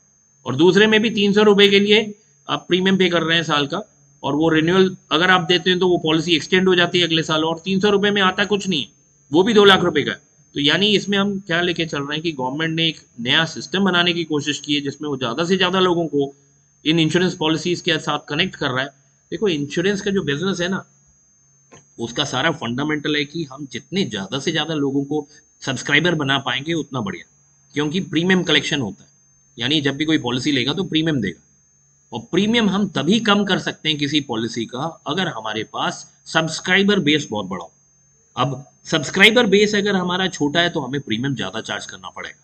और दूसरे में भी 300 रुपए के लिए आप प्रीमियम पे कर रहे हैं साल का, और वो रिन्यूअल अगर आप देते हैं तो वो पॉलिसी एक्सटेंड हो जाती है अगले साल, और 300 रुपए में आता कुछ नहीं है, वो भी 2 लाख रुपए का है। तो यानी इसमें हम क्या लेके चल रहे हैं कि गवर्नमेंट ने एक नया सिस्टम बनाने की कोशिश की है जिसमें वो ज्यादा से ज्यादा लोगों को इन इंश्योरेंस पॉलिसीज के साथ कनेक्ट कर रहा है। देखो, इंश्योरेंस का जो बिजनेस है ना, उसका सारा फंडामेंटल है कि हम जितने ज्यादा से ज्यादा लोगों को सब्सक्राइबर बना पाएंगे उतना बढ़िया, क्योंकि प्रीमियम कलेक्शन होता है। यानी जब भी कोई पॉलिसी लेगा तो प्रीमियम देगा, और प्रीमियम हम तभी कम कर सकते हैं किसी पॉलिसी का अगर हमारे पास सब्सक्राइबर बेस बहुत बड़ा हो। अब सब्सक्राइबर बेस अगर हमारा छोटा है तो हमें प्रीमियम ज्यादा चार्ज करना पड़ेगा।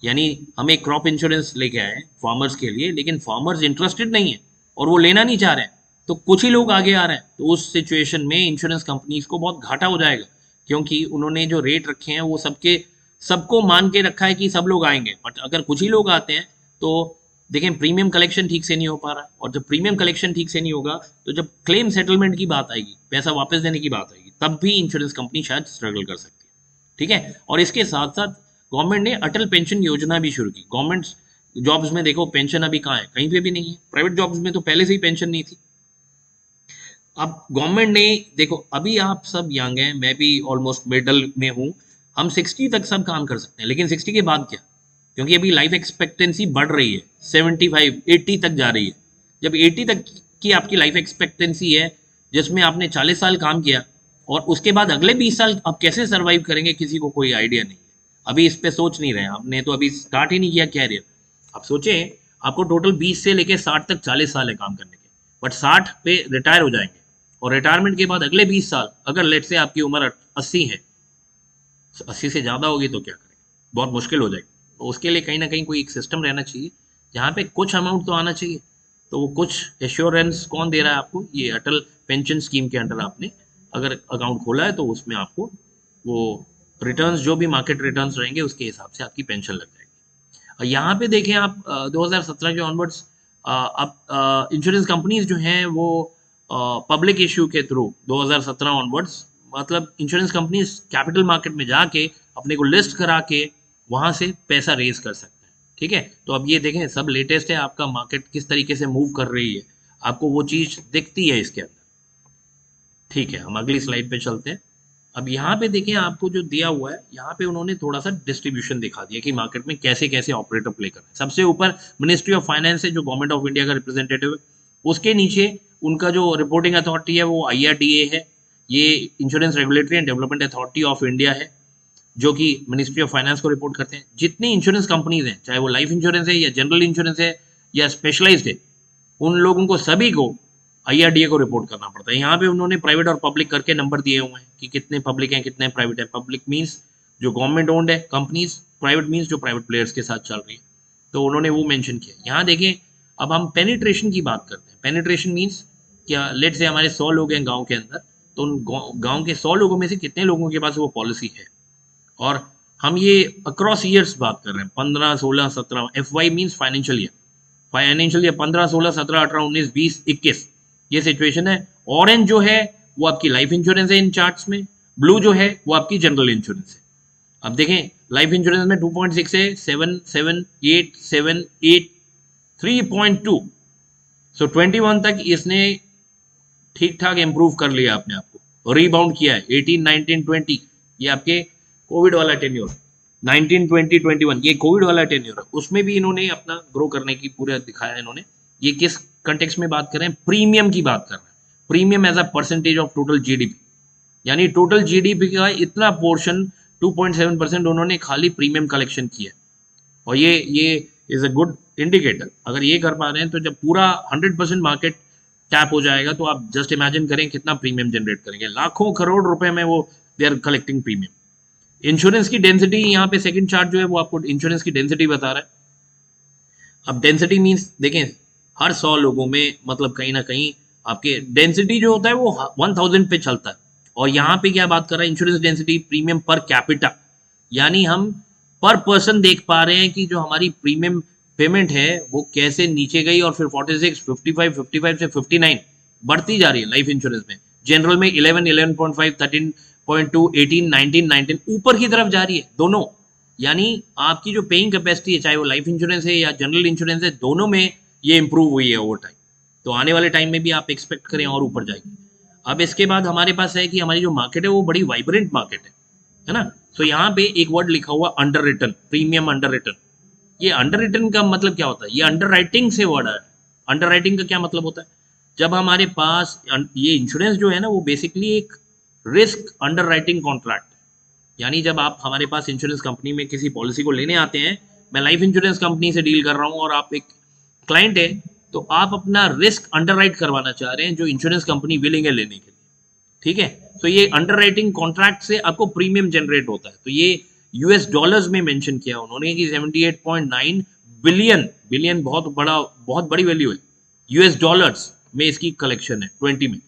यानी हम एक क्रॉप इंश्योरेंस लेके आए फार्मर्स के लिए, लेकिन फार्मर्स इंटरेस्टेड नहीं है और वो लेना नहीं चाह रहे हैं, तो कुछ ही लोग आगे आ रहे हैं, तो उस सिचुएशन में इंश्योरेंस कंपनीज को बहुत घाटा हो जाएगा, क्योंकि उन्होंने जो रेट रखे हैं वो सबको मान के रखा है कि सब लोग आएंगे, बट अगर कुछ ही लोग आते हैं तो देखें प्रीमियम कलेक्शन ठीक से नहीं हो पा रहा है, और जब प्रीमियम कलेक्शन ठीक से नहीं होगा तो जब क्लेम सेटलमेंट की बात आएगी, पैसा वापस देने की बात आएगी, तब भी इंश्योरेंस कंपनी शायद स्ट्रगल कर सकती है। ठीक है, और इसके साथ साथ गवर्नमेंट ने अटल पेंशन योजना भी शुरू की। गवर्नमेंट जॉब्स में देखो पेंशन अभी कहाँ है, कहीं पे भी नहीं है। प्राइवेट जॉब्स में तो पहले से ही पेंशन नहीं थी। अब गवर्नमेंट ने देखो, अभी आप सब यंग हैं, मैं भी ऑलमोस्ट मिडल में हूँ, हम 60 तक सब काम कर सकते हैं, लेकिन 60 के बाद क्या? क्योंकि अभी लाइफ एक्सपेक्टेंसी बढ़ रही है, 75 80 तक जा रही है। जब 80 तक की आपकी लाइफ एक्सपेक्टेंसी है, जिसमें आपने 40 साल काम किया, और उसके बाद अगले 20 साल आप कैसे सरवाइव करेंगे, किसी को कोई आइडिया नहीं है। अभी इस पे सोच नहीं रहे, आपने तो अभी स्टार्ट ही नहीं किया कैरियर। आप सोचें, आपको टोटल 20 से लेके 60 तक 40 साल है काम करने के, बट 60 पे रिटायर हो जाएंगे, और रिटायरमेंट के बाद अगले 20 साल अगर लेट से आपकी उम्र 80 है, 80 से ज़्यादा होगी तो क्या करेंगे, बहुत मुश्किल हो जाएगी। तो उसके लिए कहीं ना कहीं कोई एक सिस्टम रहना चाहिए जहाँ पे कुछ अमाउंट तो आना चाहिए। तो वो कुछ एश्योरेंस कौन दे रहा है आपको? ये अटल पेंशन स्कीम के अंडर आपने अगर अकाउंट खोला है तो उसमें आपको वो रिटर्न्स, जो भी मार्केट रिटर्न्स रहेंगे उसके हिसाब से आपकी पेंशन लग जाएगी। और यहाँ पे देखें आप 2017 के ऑनवर्ड्स अब इंश्योरेंस कंपनीज जो हैं वो पब्लिक इश्यू के थ्रू 2017 ऑनवर्ड्स, मतलब इंश्योरेंस कंपनीज कैपिटल मार्केट में जाके अपने को लिस्ट करा के वहां से पैसा रेज कर सकते हैं। ठीक है, तो अब ये देखें, सब लेटेस्ट है, आपका मार्केट किस तरीके से मूव कर रही है, आपको वो चीज दिखती है इसके अंदर। ठीक है, हम अगली स्लाइड पे चलते हैं। अब यहाँ पे देखें, आपको जो दिया हुआ है यहाँ पे उन्होंने थोड़ा सा डिस्ट्रीब्यूशन दिखा दिया कि मार्केट में कैसे कैसे ऑपरेटर प्ले कर रहे हैं। सबसे ऊपर मिनिस्ट्री ऑफ फाइनेंस है, जो गवर्नमेंट ऑफ इंडिया का रिप्रेजेंटेटिव है। उसके नीचे उनका जो रिपोर्टिंग अथॉरिटी है वो IRDA है, ये insurance regulatory and development authority of India है, जो कि मिनिस्ट्री ऑफ फाइनेंस को रिपोर्ट करते हैं। जितनी इंश्योरेंस कंपनीज हैं, चाहे वो लाइफ इंश्योरेंस है या जनरल इंश्योरेंस है या स्पेशलाइज्ड है, उन लोगों को सभी को IRDA को रिपोर्ट करना पड़ता है। यहाँ पे उन्होंने प्राइवेट और पब्लिक करके नंबर दिए हुए हैं कि कितने पब्लिक हैं कितने प्राइवेट है। पब्लिक मीन्स जो गवर्नमेंट ओन्ड है कंपनीज, प्राइवेट मीन्स जो प्राइवेट प्लेयर्स के साथ चल रही है, तो उन्होंने वो मेंशन किया। यहाँ देखें, अब हम पेनिट्रेशन की बात करते हैं। पेनिट्रेशन मीन्स क्या, लेट से हमारे 100 लोग हैं गाँव के अंदर, तो उन गाँव के 100 लोगों में से कितने लोगों के पास वो पॉलिसी है, और हम ये अक्रॉस ईयर्स बात कर रहे हैं, 15 16 17। FY मीन्स फाइनेंशियल ईयर, 15 16 17 18 19 20 21, ये सिचुएशन है। ऑरेंज जो है वो आपकी लाइफ इंश्योरेंस है इन चार्ट्स में, ब्लू जो है वो आपकी जनरल इंश्योरेंस है। अब देखें, लाइफ इंश्योरेंस में 2.6 है, 7 7 8 7 8 3.2, सो 21 तक इसने ठीक ठाक इंप्रूव कर लिया अपने आप को, रीबाउंड किया है। 18 19 20 ये आपके कोविड वाला टेन्योर, 19 20 21 ये कोविड वाला टेन्योर है, उसमें भी इन्होंने अपना ग्रो करने की पूरा दिखाया इन्होंने। ये किस कंटेक्स्ट में बात कर रहे हैं, प्रीमियम की बात कर रहे हैं। Premium as a percentage of total GDP, यानी टोटल जीडीपी का इतना पोर्शन 2.7% उन्होंने खाली प्रीमियम कलेक्शन किया। और ये इज अ गुड इंडिकेटर। अगर ये कर पा रहे हैं तो जब पूरा 100% मार्केट टैप हो जाएगा तो आप जस्ट इमेजिन करें कितना प्रीमियम जनरेट करेंगे। लाखों करोड़ रुपए में वो they are collecting premium. Insurance की डेंसिटी, यहाँ पे सेकंड चार्ट जो है वो आपको इंश्योरेंस की डेंसिटी बता रहा है। अब डेंसिटी मीन्स देखें, हर 100 लोगों में मतलब कहीं ना कहीं आपके डेंसिटी जो होता है वो 1000 पे चलता है। और यहाँ पे क्या बात कर रहा है, insurance density premium per capita, यानी हम पर पर्सन देख पा रहे हैं कि जो हमारी प्रीमियम पेमेंट है वो कैसे नीचे गई और फिर 46, 55, 55 से 59 बढ़ती जा रही है लाइफ इंश्योरेंस में। जनरल में 11, 11.5, 13.2, 18, 19, 19 ऊपर की तरफ जा रही है दोनों। यानी आपकी जो पेइंग कैपेसिटी है, चाहे वो लाइफ इंश्योरेंस है या जनरल इंश्योरेंस है, दोनों में ये इंप्रूव हुई है ओवर टाइम। तो आने वाले टाइम में भी आप एक्सपेक्ट करें और ऊपर जाएगी। अब इसके बाद हमारे पास है कि हमारी जो मार्केट है वो बड़ी वाइब्रेंट मार्केट है ना। तो यहाँ पे एक वर्ड लिखा हुआ under return, premium under return. ये अंडर रिटर्न का मतलब क्या होता है, ये अंडर राइटिंग से वर्ड है। अंडर राइटिंग का क्या मतलब होता है, जब हमारे पास ये इंश्योरेंस जो है ना वो बेसिकली एक रिस्क अंडर राइटिंग कॉन्ट्रैक्ट है। यानी जब आप हमारे पास इंश्योरेंस कंपनी में किसी पॉलिसी को लेने आते हैं, मैं लाइफ इंश्योरेंस कंपनी से डील कर रहा हूँ और आप एक क्लाइंट है, तो आप अपना रिस्क अंडरराइट करवाना चाह रहे हैं जो इंश्योरेंस कंपनी विलिंग है लेने के लिए। ठीक है, तो ये अंडरराइटिंग कॉन्ट्रैक्ट से आपको प्रीमियम जनरेट होता है। तो ये यूएस डॉलर्स में मेंशन किया उन्होंने कि 78.9 बिलियन, बिलियन बहुत बड़ा, बहुत बड़ी वैल्यू है, यूएस डॉलर्स में इसकी कलेक्शन है 20 में।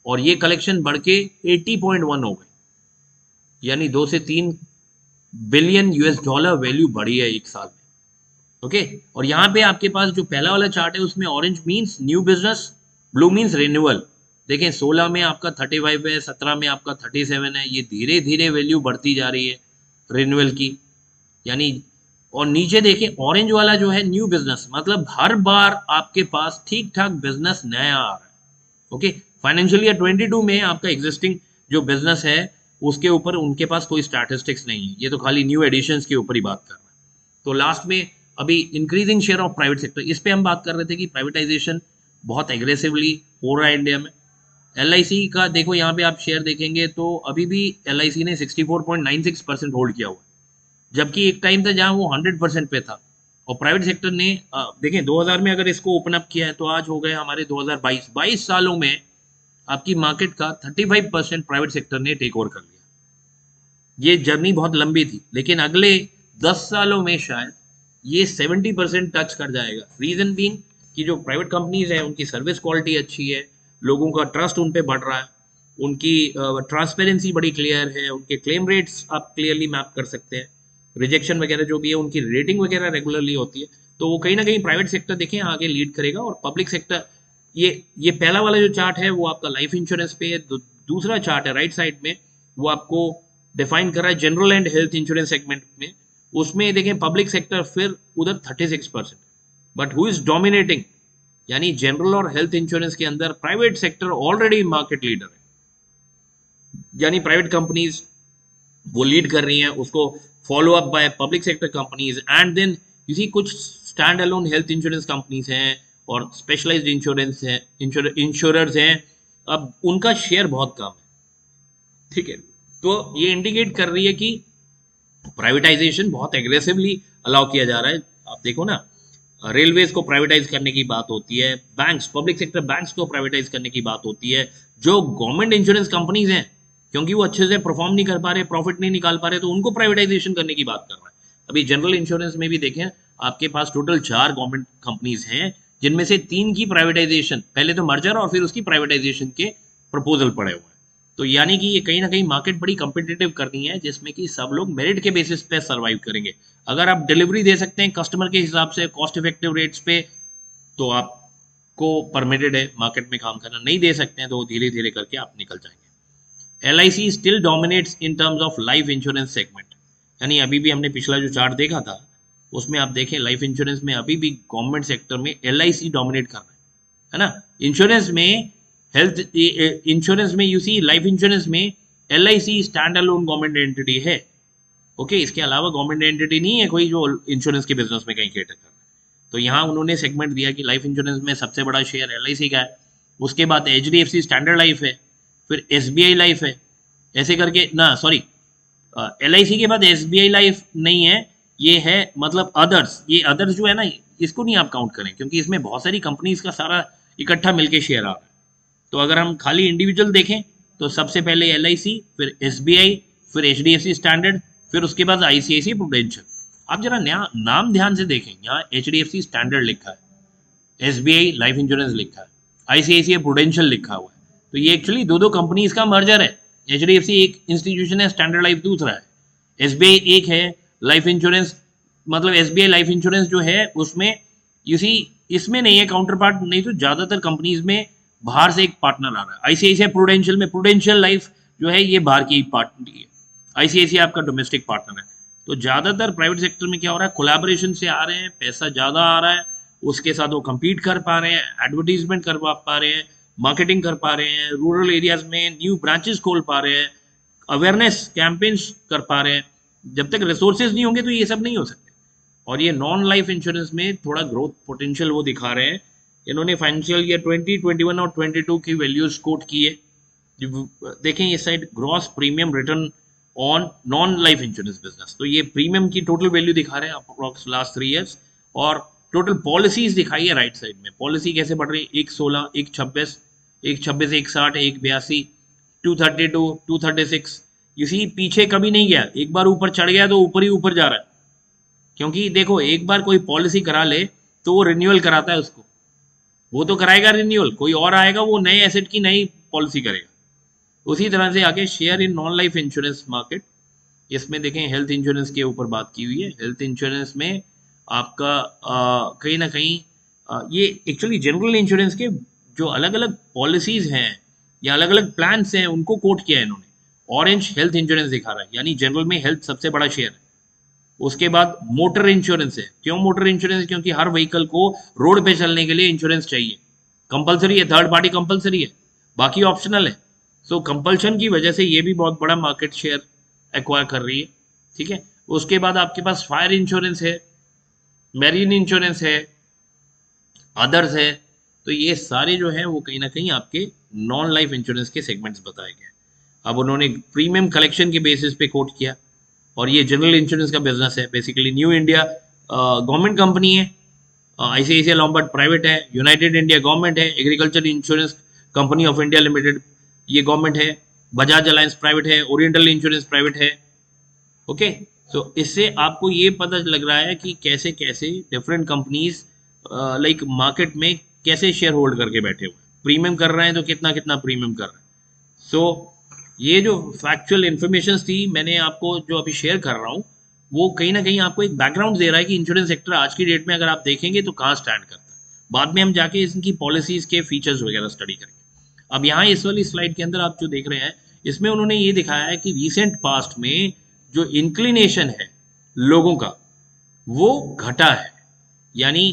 और ये कलेक्शन बढ़ के 80.1 हो गई, यानी 2 से 3 बिलियन यूएस डॉलर वैल्यू बढ़ी है एक साल में। ओके, और यहाँ पे आपके पास जो पहला वाला चार्ट है उसमें orange means new business, blue means renewal. देखें 16 में आपका 35 है, 17 में आपका 37 है, ये धीरे धीरे वैल्यू बढ़ती जा रही है रिन्यूअल की, यानी। और नीचे देखें ऑरेंज वाला जो है न्यू बिजनेस, मतलब हर बार आपके पास ठीक ठाक बिजनेस नया आ रहा है। ओके, फाइनेंशियल ईयर 22 में आपका एग्जिस्टिंग जो बिजनेस है उसके ऊपर उनके पास कोई स्टैटिस्टिक्स नहीं है, ये तो खाली न्यू एडिशंस के ऊपर ही बात कर रहा है। तो लास्ट में अभी increasing share of private sector, इस पे हम बात कर रहे थे कि प्राइवेटाइजेशन बहुत एग्रेसिवली हो रहा है इंडिया में। एलआईसी का देखो, यहाँ पे आप शेयर देखेंगे तो अभी भी एलआईसी ने 64.96% होल्ड किया हुआ है, जबकि एक टाइम था जहां वो 100% पे था। और प्राइवेट सेक्टर ने देखें 2000 में अगर इसको ओपन अप किया है तो आज हो गए हमारे 2022, 22 सालों में आपकी मार्केट का 35% प्राइवेट सेक्टर ने टेक ओवर कर लिया। ये जर्नी बहुत लंबी थी, लेकिन अगले 10 सालों में शायद ये 70% टच कर जाएगा। रीजन बीइंग कि जो प्राइवेट कंपनीज है उनकी सर्विस क्वालिटी अच्छी है, लोगों का ट्रस्ट उन पे बढ़ रहा है, उनकी ट्रांसपेरेंसी बड़ी क्लियर है, उनके क्लेम रेट्स आप क्लियरली मैप कर सकते हैं, रिजेक्शन वगैरह जो भी है उनकी रेटिंग वगैरह रेगुलरली होती है। तो वो कहीं ना कहीं प्राइवेट सेक्टर देखें आगे लीड करेगा। और पब्लिक सेक्टर, ये पहला वाला जो चार्ट है वो आपका लाइफ इंश्योरेंस पे है। दूसरा चार्ट है राइट साइड में, वो आपको डिफाइन कर रहा है general and health insurance segment में। उसमें देखें पब्लिक सेक्टर फिर उधर 36%, बट हु इज डोमिनेटिंग, यानी जनरल और हेल्थ इंश्योरेंस के अंदर private sector already market leader है, यानी प्राइवेट कंपनीज वो लीड कर रही हैं, उसको follow up by public sector companies. And then you see कुछ stand alone health insurance companies हैं और स्पेशलाइज्ड इंश्योरेंस हैं, इंश्योरर्स हैं, अब उनका शेयर बहुत कम है। ठीक है, तो ये इंडिकेट कर रही है कि प्राइवेटाइजेशन बहुत एग्रेसिवली अलाउ किया जा रहा है। आप देखो ना, रेलवेज को प्राइवेटाइज करने की बात होती है, बैंक्स, पब्लिक सेक्टर बैंक्स को प्राइवेटाइज करने की बात होती है, जो गवर्नमेंट इंश्योरेंस कंपनीज हैं क्योंकि वो अच्छे से परफॉर्म नहीं कर पा रहे, प्रॉफिट नहीं निकाल पा रहे, तो उनको प्राइवेटाइजेशन करने की बात कर रहा है। अभी जनरल इंश्योरेंस में भी देखें आपके पास टोटल 4 गवर्नमेंट कंपनीज हैं, जिनमें से 3 की प्राइवेटाइजेशन, पहले तो मर्जर और फिर उसकी प्राइवेटाइजेशन के प्रपोजल पड़े हुए हैं। तो यानी कि ये कहीं ना कहीं मार्केट बड़ी कंपिटिटिव करनी है, जिसमें कि सब लोग मेरिट के बेसिस पे सर्वाइव करेंगे। अगर आप डिलीवरी दे सकते हैं कस्टमर के हिसाब से कॉस्ट इफेक्टिव रेट्स पे, तो आपको परमिटेड है मार्केट में काम करना। नहीं दे सकते हैं तो धीरे धीरे करके आप निकल जाएंगे। LIC still dominates in terms of life insurance segment, यानी अभी भी हमने पिछला जो चार्ट देखा था उसमें आप देखें लाइफ इंश्योरेंस में अभी भी गवर्नमेंट सेक्टर में LIC डोमिनेट कर रहा है ना। इंश्योरेंस में, हेल्थ इंश्योरेंस में यू सी लाइफ इंश्योरेंस में LIC stand alone government entity है। ओके, इसके अलावा गवर्नमेंट एंटिटी नहीं है कोई जो इंश्योरेंस के बिजनेस में कहीं कैटर कर रहा है। तो यहाँ उन्होंने सेगमेंट दिया कि लाइफ इंश्योरेंस में सबसे बड़ा शेयर LIC का है, उसके बाद HDFC स्टैंडर्ड लाइफ है, फिर SBI लाइफ है, ऐसे करके ना सॉरी LIC के बाद SBI लाइफ नहीं है, ये है मतलब अदर्स। ये अदर्स जो है ना, इसको नहीं आप काउंट करें क्योंकि इसमें बहुत सारी कंपनीज का सारा इकट्ठा मिलके शेयर आ रहा है। तो अगर हम खाली इंडिविजुअल देखें तो सबसे पहले LIC, फिर SBI, फिर HDFC स्टैंडर्ड, फिर उसके बाद ICICI प्रूडेंशियल। आप जरा नया नाम ध्यान से देखें, यहाँ HDFC स्टैंडर्ड लिखा है, SBI लाइफ इंश्योरेंस लिखा है, ICICI प्रूडेंशियल लिखा हुआ है। तो ये एक्चुअली दो दो कंपनीज का मर्जर है। HDFC एक इंस्टीट्यूशन है, स्टैंडर्ड लाइफ दूसरा है, SBI एक है लाइफ इंश्योरेंस, मतलब SBI लाइफ इंश्योरेंस जो है उसमें इसी इसमें नहीं है काउंटर पार्ट, नहीं तो ज्यादातर कंपनीज में बाहर से एक पार्टनर आ रहा है। ICICI प्रूडेंशियल में प्रूडेंशियल लाइफ जो है ये बाहर की पार्टनर है, ICICI आपका डोमेस्टिक पार्टनर है। तो ज्यादातर प्राइवेट सेक्टर में क्या हो रहा है, कोलैबोरेशन से आ रहे हैं, पैसा ज्यादा आ रहा है, उसके साथ वो compete कर पा रहे हैं, एडवर्टीजमेंट करवा पा रहे हैं, मार्केटिंग कर पा रहे हैं, रूरल एरियाज में न्यू ब्रांचेस खोल पा रहे हैं, अवेयरनेस कैंपेन्स कर पा रहे हैं। जब तक रिसोर्सेज नहीं होंगे तो ये सब नहीं हो सकते। और ये नॉन लाइफ इंश्योरेंस में थोड़ा ग्रोथ पोटेंशियल वो दिखा रहे हैं। इन्होंने फाइनेंशियल ईयर 2021 और 22 की वैल्यूज कोट की है। देखें इस side, gross premium return on non life insurance business, तो ये प्रीमियम की टोटल वैल्यू दिखा रहे हैं अप्रोक्स लास्ट 3 ईयर्स, और टोटल पॉलिसीज दिखाई है राइट साइड में। पॉलिसी कैसे बढ़ रही है, 116, 126, 126, 160, 182, 232, 236। इसी पीछे कभी नहीं गया, एक बार ऊपर चढ़ गया तो ऊपर ही ऊपर जा रहा है। क्योंकि देखो, एक बार कोई पॉलिसी करा ले तो वो रिन्यूअल कराता है उसको, वो तो कराएगा रिन्यूअल, कोई और आएगा वो नए एसेट की नई पॉलिसी करेगा। उसी तरह से आगे share in non life insurance market, इसमें देखें हेल्थ इंश्योरेंस के ऊपर बात की हुई है। हेल्थ इंश्योरेंस में आपका कहीं ना कहीं ये एक्चुअली जनरल इंश्योरेंस के जो अलग अलग पॉलिसीज हैं या अलग अलग प्लान्स हैं उनको कोट किया है इन्होंने। ऑरेंज हेल्थ इंश्योरेंस दिखा रहा है, यानी जनरल में हेल्थ सबसे बड़ा शेयर है। उसके बाद मोटर इंश्योरेंस है। क्यों मोटर इंश्योरेंस, क्योंकि हर व्हीकल को रोड पे चलने के लिए इंश्योरेंस चाहिए, कंपलसरी है, थर्ड पार्टी कंपलसरी है, बाकी ऑप्शनल है। सो कंपल्शन की वजह से ये भी बहुत बड़ा मार्केट शेयर एक्वायर कर रही है। ठीक है, उसके बाद आपके पास फायर इंश्योरेंस है, मैरीन इंश्योरेंस है, अदर्स है। तो ये सारे जो है वो कहीं ना कहीं आपके नॉन लाइफ इंश्योरेंस के सेगमेंट्स बताए गए। अब उन्होंने प्रीमियम कलेक्शन के बेसिस पे कोट किया, और ये जनरल इंश्योरेंस का बिजनेस है। Basically new India government company है, ICICI लॉम्बार्ड प्राइवेट है, यूनाइटेड इंडिया गवर्नमेंट है, agriculture insurance company of India limited ये गवर्नमेंट है, बजाज अलायंस प्राइवेट है, ओरिएंटल इंश्योरेंस प्राइवेट है। ओके, तो इससे आपको ये पता लग रहा है कि कैसे कैसे डिफरेंट कंपनीज लाइक मार्केट में कैसे शेयर होल्ड करके बैठे हुए हैं, प्रीमियम कर रहे हैं तो कितना कितना प्रीमियम कर रहे हैं। सो ये जो फैक्चुअल इन्फॉर्मेशन थी मैंने आपको जो अभी शेयर कर रहा हूँ, वो कहीं ना कहीं आपको एक बैकग्राउंड दे रहा है कि इंश्योरेंस सेक्टर आज की डेट में अगर आप देखेंगे तो कहाँ स्टैंड करता है। बाद में हम जाके इनकी पॉलिसीज के फीचर्स वगैरह स्टडी करेंगे। अब यहाँ इस वाली स्लाइड के अंदर आप जो देख रहे हैं, इसमें उन्होंने ये दिखाया है कि रिसेंट पास्ट में जो इंक्लिनेशन है लोगों का वो घटा है। यानी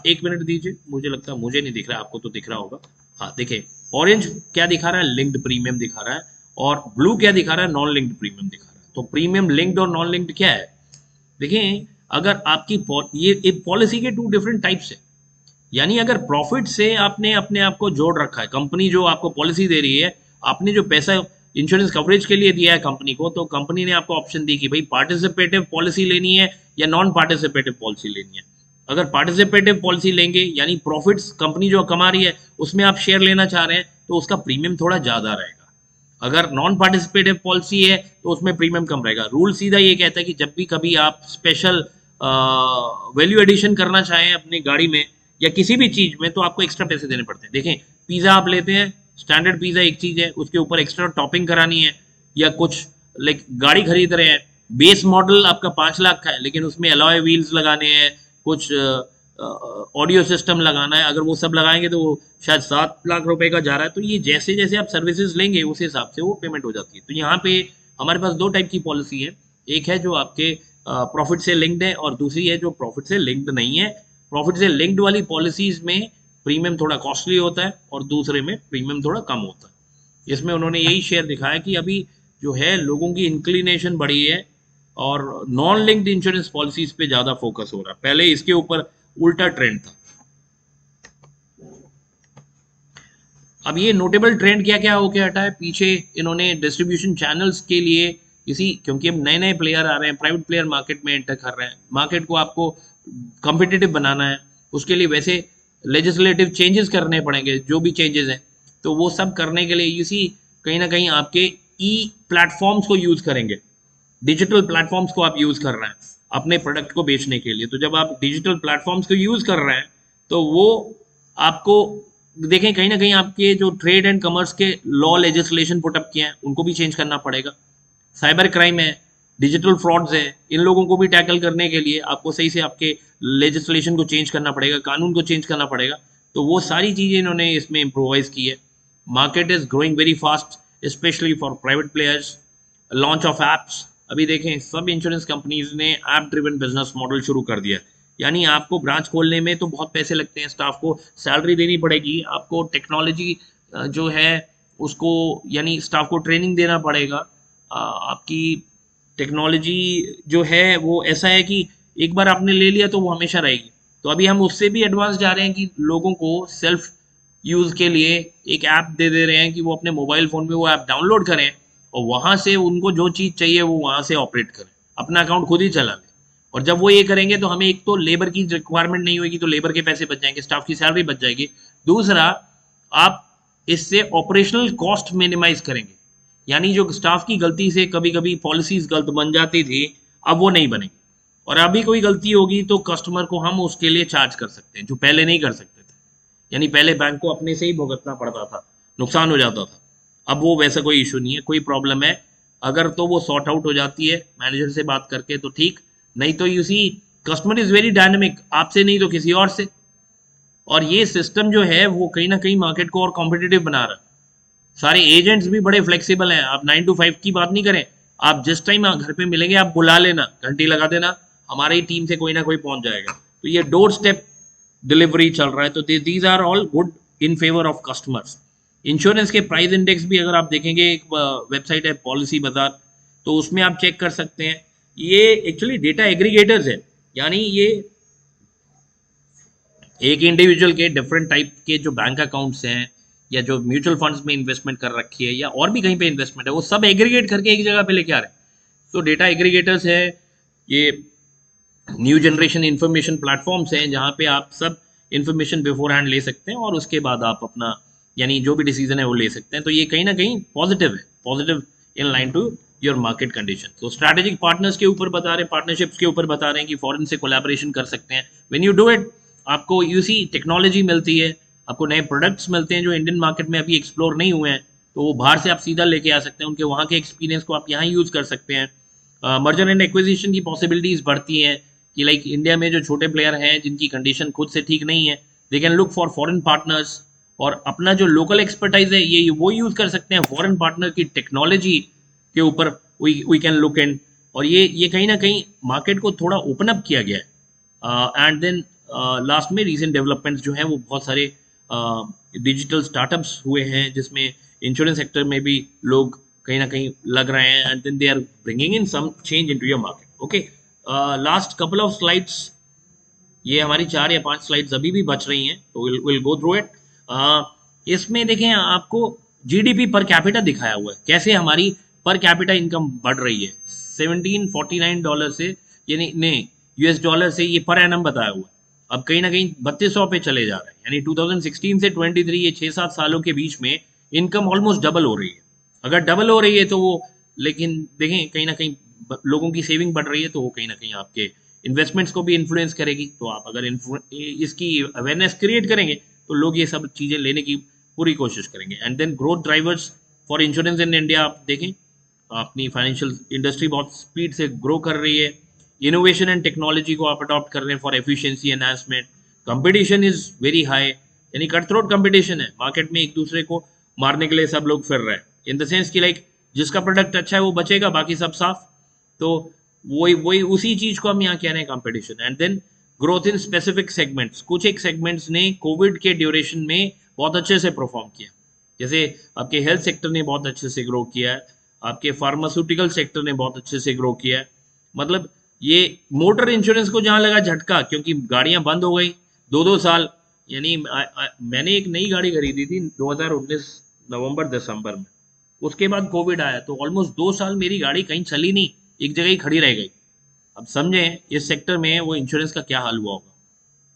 एक मिनट दीजिए, मुझे लगता है मुझे नहीं दिख रहा, आपको तो दिख रहा होगा। हाँ देखिए, ऑरेंज क्या दिखा रहा है, लिंक्ड प्रीमियम दिखा रहा है, और ब्लू क्या दिखा रहा है, नॉन लिंक्ड प्रीमियम दिखा रहा है। तो प्रीमियम लिंक्ड और नॉन लिंक्ड क्या है, देखिए अगर आपकी ये एक पॉलिसी के 2 डिफरेंट टाइप्स है। यानी अगर प्रॉफिट से आपने अपने आप को जोड़ रखा है, कंपनी जो आपको पॉलिसी दे रही है, आपने जो पैसा इंश्योरेंस कवरेज के लिए दिया है कंपनी को, तो कंपनी ने आपको ऑप्शन दी कि भाई पार्टिसिपेटिव पॉलिसी लेनी है या नॉन पार्टिसिपेटिव पॉलिसी लेनी है। अगर पार्टिसिपेटिव पॉलिसी लेंगे यानी प्रॉफिट्स कंपनी जो कमा रही है उसमें आप शेयर लेना चाह रहे हैं, तो उसका प्रीमियम थोड़ा ज़्यादा रहेगा। अगर नॉन पार्टिसिपेटिव पॉलिसी है तो उसमें प्रीमियम कम रहेगा। रूल सीधा ये कहता है कि जब भी कभी आप स्पेशल वैल्यू एडिशन करना चाहें अपनी गाड़ी में या किसी भी चीज़ में, तो आपको एक्स्ट्रा पैसे देने पड़ते हैं। देखें, पिज़्ज़ा आप लेते हैं, स्टैंडर्ड पिज़्ज़ा एक चीज़ है, उसके ऊपर एक्स्ट्रा टॉपिंग करानी है, या कुछ लाइक गाड़ी खरीद रहे हैं, बेस मॉडल आपका 5 लाख का है लेकिन उसमें अलॉय व्हील्स लगाने हैं, कुछ ऑडियो सिस्टम लगाना है, अगर वो सब लगाएंगे तो वो शायद 7 लाख रुपए का जा रहा है। तो ये जैसे जैसे आप सर्विसेज लेंगे उस हिसाब से वो पेमेंट हो जाती है। तो यहाँ पे हमारे पास 2 टाइप की पॉलिसी है, एक है जो आपके प्रॉफिट से लिंक्ड है और दूसरी है जो प्रॉफिट से लिंक्ड नहीं है। प्रॉफिट से लिंक्ड वाली पॉलिसीज में प्रीमियम थोड़ा कॉस्टली होता है और दूसरे में प्रीमियम थोड़ा कम होता है। इसमें उन्होंने यही शेयर दिखाया कि अभी जो है लोगों की इंक्लिनेशन बढ़ी है और नॉन लिंक्ड इंश्योरेंस पॉलिसीज पे ज़्यादा फोकस हो रहा है। पहले इसके ऊपर उल्टा ट्रेंड था। अब ये नोटेबल ट्रेंड क्या क्या होके हटा है, पीछे इन्होंने डिस्ट्रीब्यूशन चैनल्स के लिए इसी, क्योंकि अब नए नए प्लेयर आ रहे हैं, प्राइवेट प्लेयर मार्केट में एंटर कर रहे हैं, मार्केट को आपको कॉम्पिटिटिव बनाना है, उसके लिए वैसे लेजिस्लेटिव चेंजेस करने पड़ेंगे, जो भी चेंजेस हैं, तो वो सब करने के लिए इसी कहीं ना कहीं आपके ई प्लेटफॉर्म्स को यूज करेंगे, डिजिटल प्लेटफॉर्म्स को आप यूज कर रहे हैं अपने प्रोडक्ट को बेचने के लिए। तो जब आप डिजिटल प्लेटफॉर्म्स को यूज कर रहे हैं तो वो आपको देखें कहीं ना कहीं आपके जो ट्रेड एंड कमर्स के लॉ लेजिस्लेशन पुटअप किए हैं उनको भी चेंज करना पड़ेगा, साइबर क्राइम है, डिजिटल फ्रॉड्स है, इन लोगों को भी टैकल करने के लिए आपको सही से आपके लेजिस्लेशन को चेंज करना पड़ेगा, कानून को चेंज करना पड़ेगा। तो वो सारी चीज़ें इन्होंने इसमें इम्प्रोवाइज की है। Market is growing very fast specially for private players. Launch of apps, अभी देखें सब इंश्योरेंस कंपनीज ने ऐप ड्रिवन बिजनेस मॉडल शुरू कर दिया, यानी आपको ब्रांच खोलने में तो बहुत पैसे लगते हैं, स्टाफ को सैलरी देनी पड़ेगी, आपको टेक्नोलॉजी जो है उसको, यानी स्टाफ को ट्रेनिंग देना पड़ेगा, आपकी टेक्नोलॉजी जो है वो ऐसा है कि एक बार आपने ले लिया तो वो हमेशा रहेगी। तो अभी हम उससे भी एडवांस जा रहे हैं कि लोगों को सेल्फ यूज़ के लिए एक ऐप दे दे रहे हैं कि वो अपने मोबाइल फ़ोन में वो ऐप डाउनलोड करें और वहाँ से उनको जो चीज़ चाहिए वो वहाँ से ऑपरेट करें, अपना अकाउंट खुद ही चला लें। और जब वो ये करेंगे तो हमें एक तो लेबर की रिक्वायरमेंट नहीं होगी, तो लेबर के पैसे बच जाएंगे, स्टाफ की सैलरी बच जाएगी। दूसरा, आप इससे ऑपरेशनल कॉस्ट मिनिमाइज करेंगे, यानी जो स्टाफ की गलती से कभी कभी पॉलिसीज गलत बन जाती थी अब वो नहीं बनेगी, और अभी कोई गलती होगी तो कस्टमर को हम उसके लिए चार्ज कर सकते हैं जो पहले नहीं कर सकते थे। यानी पहले बैंक को अपने से ही भुगतना पड़ता था, नुकसान हो जाता था, अब वो वैसा कोई इशू नहीं है। कोई प्रॉब्लम है अगर तो वो सॉर्ट आउट हो जाती है मैनेजर से बात करके तो ठीक, नहीं तो you see customer is very dynamic, आपसे नहीं तो किसी और से। और ये सिस्टम जो है वो कहीं ना कहीं मार्केट को और कॉम्पिटिटिव बना रहा है। सारे एजेंट्स भी बड़े फ्लेक्सिबल हैं, आप 9 to 5 की बात नहीं करें, आप जिस टाइम घर पे मिलेंगे आप बुला लेना, घंटी लगा देना, हमारी टीम से कोई ना कोई पहुंच जाएगा। तो ये डोर स्टेप डिलीवरी चल रहा है, तो these are all good in favour of customers. Insurance के प्राइस इंडेक्स भी अगर आप देखेंगे, एक वेबसाइट है पॉलिसी बाजार, तो उसमें आप चेक कर सकते हैं। ये एक्चुअली डेटा एग्रीगेटर्स है, यानी ये एक इंडिविजुअल के डिफरेंट टाइप के जो बैंक अकाउंट्स हैं या जो म्यूचुअल फंड्स में इन्वेस्टमेंट कर रखी है या और भी कहीं पे इन्वेस्टमेंट है, वो सब एग्रीगेट करके एक जगह पे लेके आ रहे हैं। तो डेटा एग्रीगेटर्स है, ये न्यू जनरेशन इंफॉर्मेशन प्लेटफॉर्म्स हैं जहाँ पे आप सब इंफॉर्मेशन बिफोर हैंड ले सकते हैं और उसके बाद आप अपना यानी जो भी डिसीजन है वो ले सकते हैं। तो ये कहीं ना कहीं पॉजिटिव है, positive in line to your market condition. तो स्ट्रैटेजिक पार्टनर्स के ऊपर बता रहे हैं, पार्टनरशिप्स के ऊपर बता रहे हैं कि फॉरेन से कोलैबोरेशन कर सकते हैं। व्हेन यू डू इट आपको यूसी टेक्नोलॉजी मिलती है, आपको नए प्रोडक्ट्स मिलते हैं जो इंडियन मार्केट में अभी एक्सप्लोर नहीं हुए हैं, तो वो बाहर से आप सीधा लेके आ सकते हैं, उनके वहाँ के एक्सपीरियंस को आप यहाँ यूज़ कर सकते हैं। मर्जर एंड एक्विजिशन की पॉसिबिलिटीज़ बढ़ती हैं कि लाइक इंडिया में जो छोटे प्लेयर हैं जिनकी कंडीशन खुद से ठीक नहीं है, they can look for foreign partners, और अपना जो लोकल एक्सपर्टाइज है ये वो यूज़ कर सकते हैं फॉरेन पार्टनर की टेक्नोलॉजी के ऊपर, वी कैन लुक इन। और ये कहीं ना कहीं मार्केट को थोड़ा ओपन अप किया गया है। एंड देन लास्ट में रीसेंट डेवलपमेंट्स जो हैं वो बहुत सारे डिजिटल स्टार्टअप्स हुए हैं जिसमें इंश्योरेंस सेक्टर में भी लोग कहीं ना कहीं लग रहे हैं, and then they are bringing in some change into your market. Okay, last couple of slides, ये हमारी 4 या 5 स्लाइड्स अभी भी बच रही हैं, तो विल गो थ्रू इट। इसमें देखें आपको जीडीपी पर कैपिटा दिखाया हुआ है, कैसे हमारी पर कैपिटा इनकम बढ़ रही है $1749 से, यानी नहीं यूएस डॉलर से, ये पर एनम बताया हुआ है, अब कहीं ना कहीं 3200 पे चले जा रहे हैं, यानी 2016 से 23 ये 6-7 सालों के बीच में इनकम ऑलमोस्ट डबल हो रही है। अगर डबल हो रही है तो वो, लेकिन देखें कहीं ना कहीं लोगों की सेविंग बढ़ रही है, तो वो कहीं ना कहीं आपके इन्वेस्टमेंट्स को भी इन्फ्लुएंस करेगी। तो आप अगर इसकी अवेयरनेस क्रिएट करेंगे तो लोग ये सब चीज़ें लेने की पूरी कोशिश करेंगे। And then growth drivers for insurance in India, आप देखें अपनी फाइनेंशियल इंडस्ट्री बहुत स्पीड से ग्रो कर रही है, इनोवेशन एंड टेक्नोलॉजी को आप अडॉप्ट कर रहे हैं for efficiency enhancement. Competition is very high, यानी कट थ्रोट कंपटीशन है मार्केट में, एक दूसरे को मारने के लिए सब लोग फिर रहे हैं, इन द सेंस कि लाइक जिसका प्रोडक्ट अच्छा है वो बचेगा, बाकी सब साफ। तो वही वही उसी चीज को हम यहाँ कह रहे हैं, competition. And then growth in specific segments, कुछ एक सेगमेंट्स ने कोविड के ड्यूरेशन में बहुत अच्छे से परफॉर्म किया, जैसे आपके हेल्थ सेक्टर ने बहुत अच्छे से ग्रो किया है, आपके फार्मास्यूटिकल सेक्टर ने बहुत अच्छे से ग्रो किया है। मतलब ये मोटर इंश्योरेंस को जहां लगा झटका, क्योंकि गाड़ियां बंद हो गई 2-2 साल, यानी मैंने एक नई गाड़ी खरीदी थी 2019 नवंबर दिसंबर में, उसके बाद कोविड आया, तो ऑलमोस्ट 2 साल मेरी गाड़ी कहीं चली नहीं, एक जगह ही खड़ी रह गई। अब समझें इस सेक्टर में वो इंश्योरेंस का क्या हाल हुआ होगा।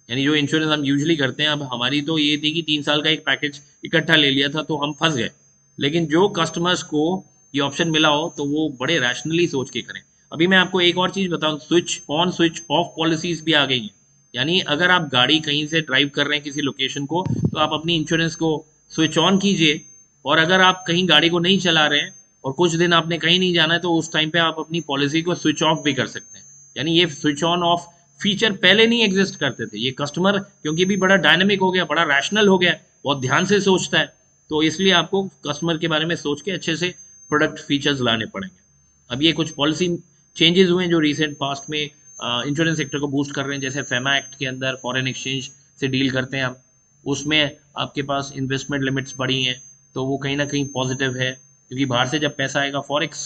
यानी जो इंश्योरेंस हम यूजुअली करते हैं, अब हमारी तो ये थी कि 3 साल का एक पैकेज इकट्ठा ले लिया था, तो हम फंस गए। लेकिन जो कस्टमर्स को ये ऑप्शन मिला हो तो वो बड़े रैशनली सोच के करें। अभी मैं आपको एक और चीज़ बताऊं, switch on switch off policies भी आ गई हैं। यानी अगर आप गाड़ी कहीं से ड्राइव कर रहे हैं किसी लोकेशन को, तो आप अपनी इंश्योरेंस को स्विच ऑन कीजिए, और अगर आप कहीं गाड़ी को नहीं चला रहे हैं और कुछ दिन आपने कहीं नहीं जाना है, तो उस टाइम पे आप अपनी पॉलिसी को स्विच ऑफ भी कर सकते हैं। यानी ये स्विच ऑन ऑफ फीचर पहले नहीं एग्जिस्ट करते थे। ये कस्टमर क्योंकि भी बड़ा डायनामिक हो गया, बड़ा रैशनल हो गया, बहुत ध्यान से सोचता है, तो इसलिए आपको कस्टमर के बारे में सोच के अच्छे से प्रोडक्ट फीचर्स लाने पड़ेंगे। अब ये कुछ पॉलिसी चेंजेस हुए हैं जो रिसेंट पास्ट में इंश्योरेंस सेक्टर को बूस्ट कर रहे हैं। जैसे फेमा एक्ट के अंदर फॉरेन एक्सचेंज से डील करते हैं आप, उसमें आपके पास इन्वेस्टमेंट लिमिट्स बढ़ी हैं, तो वो कहीं ना कहीं पॉजिटिव है, क्योंकि बाहर से जब पैसा आएगा फॉरेक्स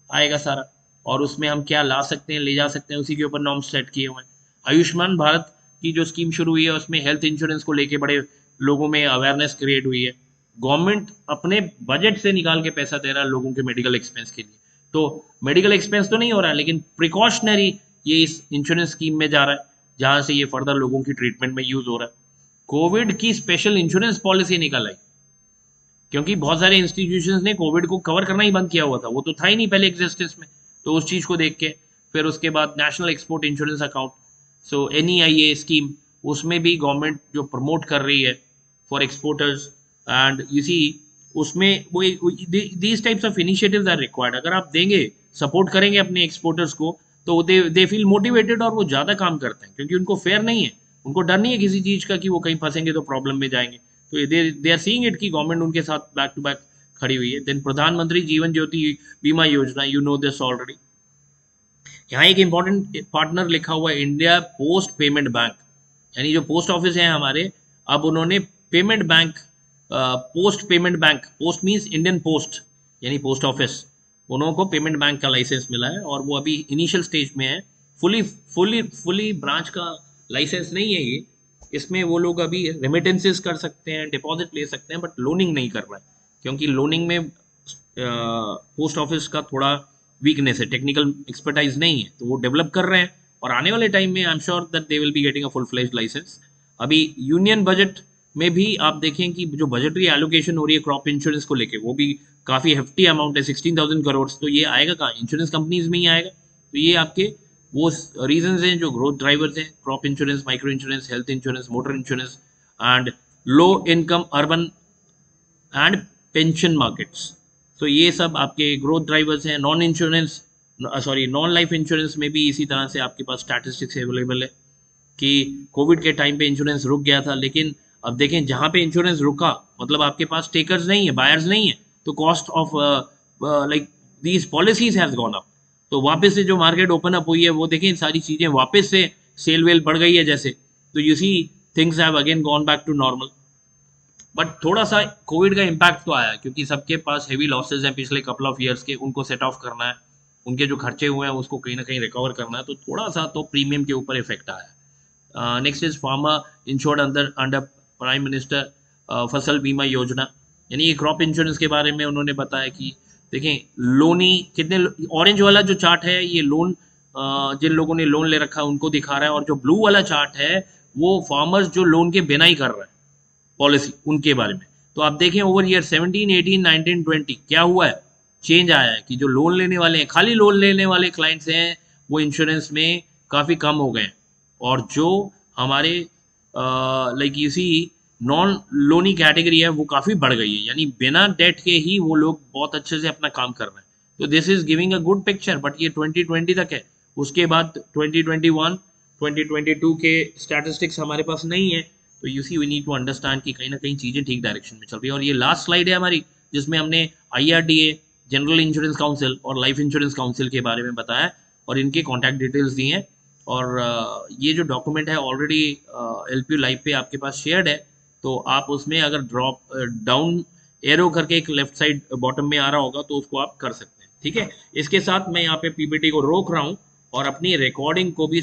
आएगा सारा, और उसमें हम क्या ला सकते हैं ले जा सकते हैं उसी के ऊपर नॉर्म्स सेट किए हुए हैं। आयुष्मान भारत की जो स्कीम शुरू हुई है उसमें हेल्थ इंश्योरेंस को लेके बड़े लोगों में अवेयरनेस क्रिएट हुई है। गवर्नमेंट अपने बजट से निकाल के पैसा दे रहा है लोगों के मेडिकल एक्सपेंस के लिए, तो मेडिकल एक्सपेंस तो नहीं हो रहा है, लेकिन प्रिकॉशनरी ये इस इंश्योरेंस स्कीम में जा रहा है, जहां से ये फर्दर लोगों की ट्रीटमेंट में यूज हो रहा है। कोविड की स्पेशल इंश्योरेंस पॉलिसी निकल आई, क्योंकि बहुत सारे इंस्टीट्यूशंस ने कोविड को कवर करना ही बंद किया हुआ था, वो तो था ही नहीं पहले एग्जिस्टेंस में, तो उस चीज़ को देख के फिर उसके बाद national export insurance account, so NEIA scheme, उसमें भी गवर्नमेंट जो प्रमोट कर रही है for exporters, and you see उसमें वो these types of initiatives are required. अगर आप देंगे, सपोर्ट करेंगे अपने एक्सपोर्टर्स को, तो दे फील मोटिवेटेड और वो ज़्यादा काम करते हैं, क्योंकि उनको फेयर नहीं है, उनको डर नहीं है किसी चीज़ का कि वो कहीं फंसेंगे तो प्रॉब्लम में जाएंगे। तो दे आर सीइंग इट कि गवर्नमेंट उनके साथ बैक टू बैक खड़ी हुई है। देन प्रधानमंत्री जीवन ज्योति बीमा योजना, यू नो दिस ऑलरेडी। यहाँ एक इंपॉर्टेंट पार्टनर लिखा हुआ है, इंडिया पोस्ट पेमेंट बैंक, यानी जो पोस्ट ऑफिस है हमारे, अब उन्होंने payment bank, post payment bank, post means Indian post यानी पोस्ट ऑफिस, उन्होंने को पेमेंट बैंक का लाइसेंस मिला है, और वो अभी इनिशियल स्टेज में है। फुली फुली ब्रांच का लाइसेंस नहीं है ये, इसमें वो लोग अभी रेमिटेंसेस कर सकते हैं, डिपॉजिट ले सकते हैं, बट लोनिंग नहीं कर रहा है, क्योंकि लोनिंग में पोस्ट ऑफिस का थोड़ा वीकनेस है, टेक्निकल एक्सपर्टाइज नहीं है, तो वो डेवलप कर रहे हैं, और आने वाले टाइम में I am sure that they will be getting a full fledged licence. अभी यूनियन बजट में भी आप देखें कि जो बजटरी एलोकेशन हो रही है क्रॉप इंश्योरेंस को लेके, वो भी काफ़ी हेफ्टी अमाउंट है, 16,000 करोड़। तो ये आएगा कहाँ? इंश्योरेंस कंपनीज में ही आएगा। तो ये आपके वो रीजंस हैं जो ग्रोथ ड्राइवर्स हैं, crop insurance, micro insurance, health insurance, motor insurance, and low income urban and pension markets. तो ये सब आपके ग्रोथ ड्राइवर्स हैं। Non insurance, sorry, non life insurance में भी इसी तरह से आपके पास स्टैटिस्टिक्स अवेलेबल है कि कोविड के टाइम पे इंश्योरेंस रुक गया था, लेकिन अब देखें जहाँ पे इंश्योरेंस रुका, मतलब आपके पास टेकर्स नहीं है, बायर्स नहीं है, तो cost of like these policies has gone up. तो वापस से जो मार्केट ओपन अप हुई है, वो देखें सारी चीज़ें वापस से सेल वेल बढ़ गई है जैसे, तो you see things have again gone back to normal. But थोड़ा सा कोविड का इम्पैक्ट तो आया, क्योंकि सबके पास हेवी लॉसेज हैं पिछले कपल ऑफ ईयर्स के, उनको सेट ऑफ करना है, उनके जो खर्चे हुए हैं उसको कहीं ना कहीं रिकवर करना है, तो थोड़ा सा तो प्रीमियम के ऊपर इफेक्ट आया। Next is farmer insured under under prime minister फसल बीमा योजना, यानी ये क्रॉप इंश्योरेंस के बारे में उन्होंने बताया कि देखें लोनी कितने, ऑरेंज वाला जो चार्ट है ये लोन, जिन लोगों ने लोन ले रखा है उनको दिखा रहा है, और जो ब्लू वाला चार्ट है वो फार्मर्स जो लोन के बिना ही कर रहे हैं पॉलिसी, उनके बारे में। तो आप देखें ओवर ईयर 17, 18, 19, 20 क्या हुआ है, चेंज आया है कि जो लोन लेने वाले हैं, खाली लोन लेने वाले क्लाइंट्स हैं, वो इंश्योरेंस में काफ़ी कम हो गए हैं, और जो हमारे लाइक इसी नॉन लोनी कैटेगरी है वो काफ़ी बढ़ गई है, यानी बिना डेट के ही वो लोग बहुत अच्छे से अपना काम कर रहे हैं। तो this is giving a good picture, but ये 2020 तक है, उसके बाद 2021, 2022 के स्टैटिस्टिक्स हमारे पास नहीं है। तो you see we need to understand कि कहीं ना कहीं चीज़ें ठीक डायरेक्शन में चल रही है। और ये लास्ट स्लाइड है हमारी, जिसमें हमने IRDA, जनरल इंश्योरेंस काउंसिल और लाइफ इंश्योरेंस काउंसिल के बारे में बताया, और इनके कॉन्टैक्ट डिटेल्स दिए हैं। और ये जो डॉक्यूमेंट है ऑलरेडी LPU लाइव पे आपके पास शेयर्ड है, तो आप उसमें अगर ड्रॉप डाउन एरो करके एक लेफ्ट साइड बॉटम में आ रहा होगा तो उसको आप कर सकते हैं। ठीक है, इसके साथ मैं यहाँ पे PPT को रोक रहा हूँ, और अपनी रिकॉर्डिंग को भी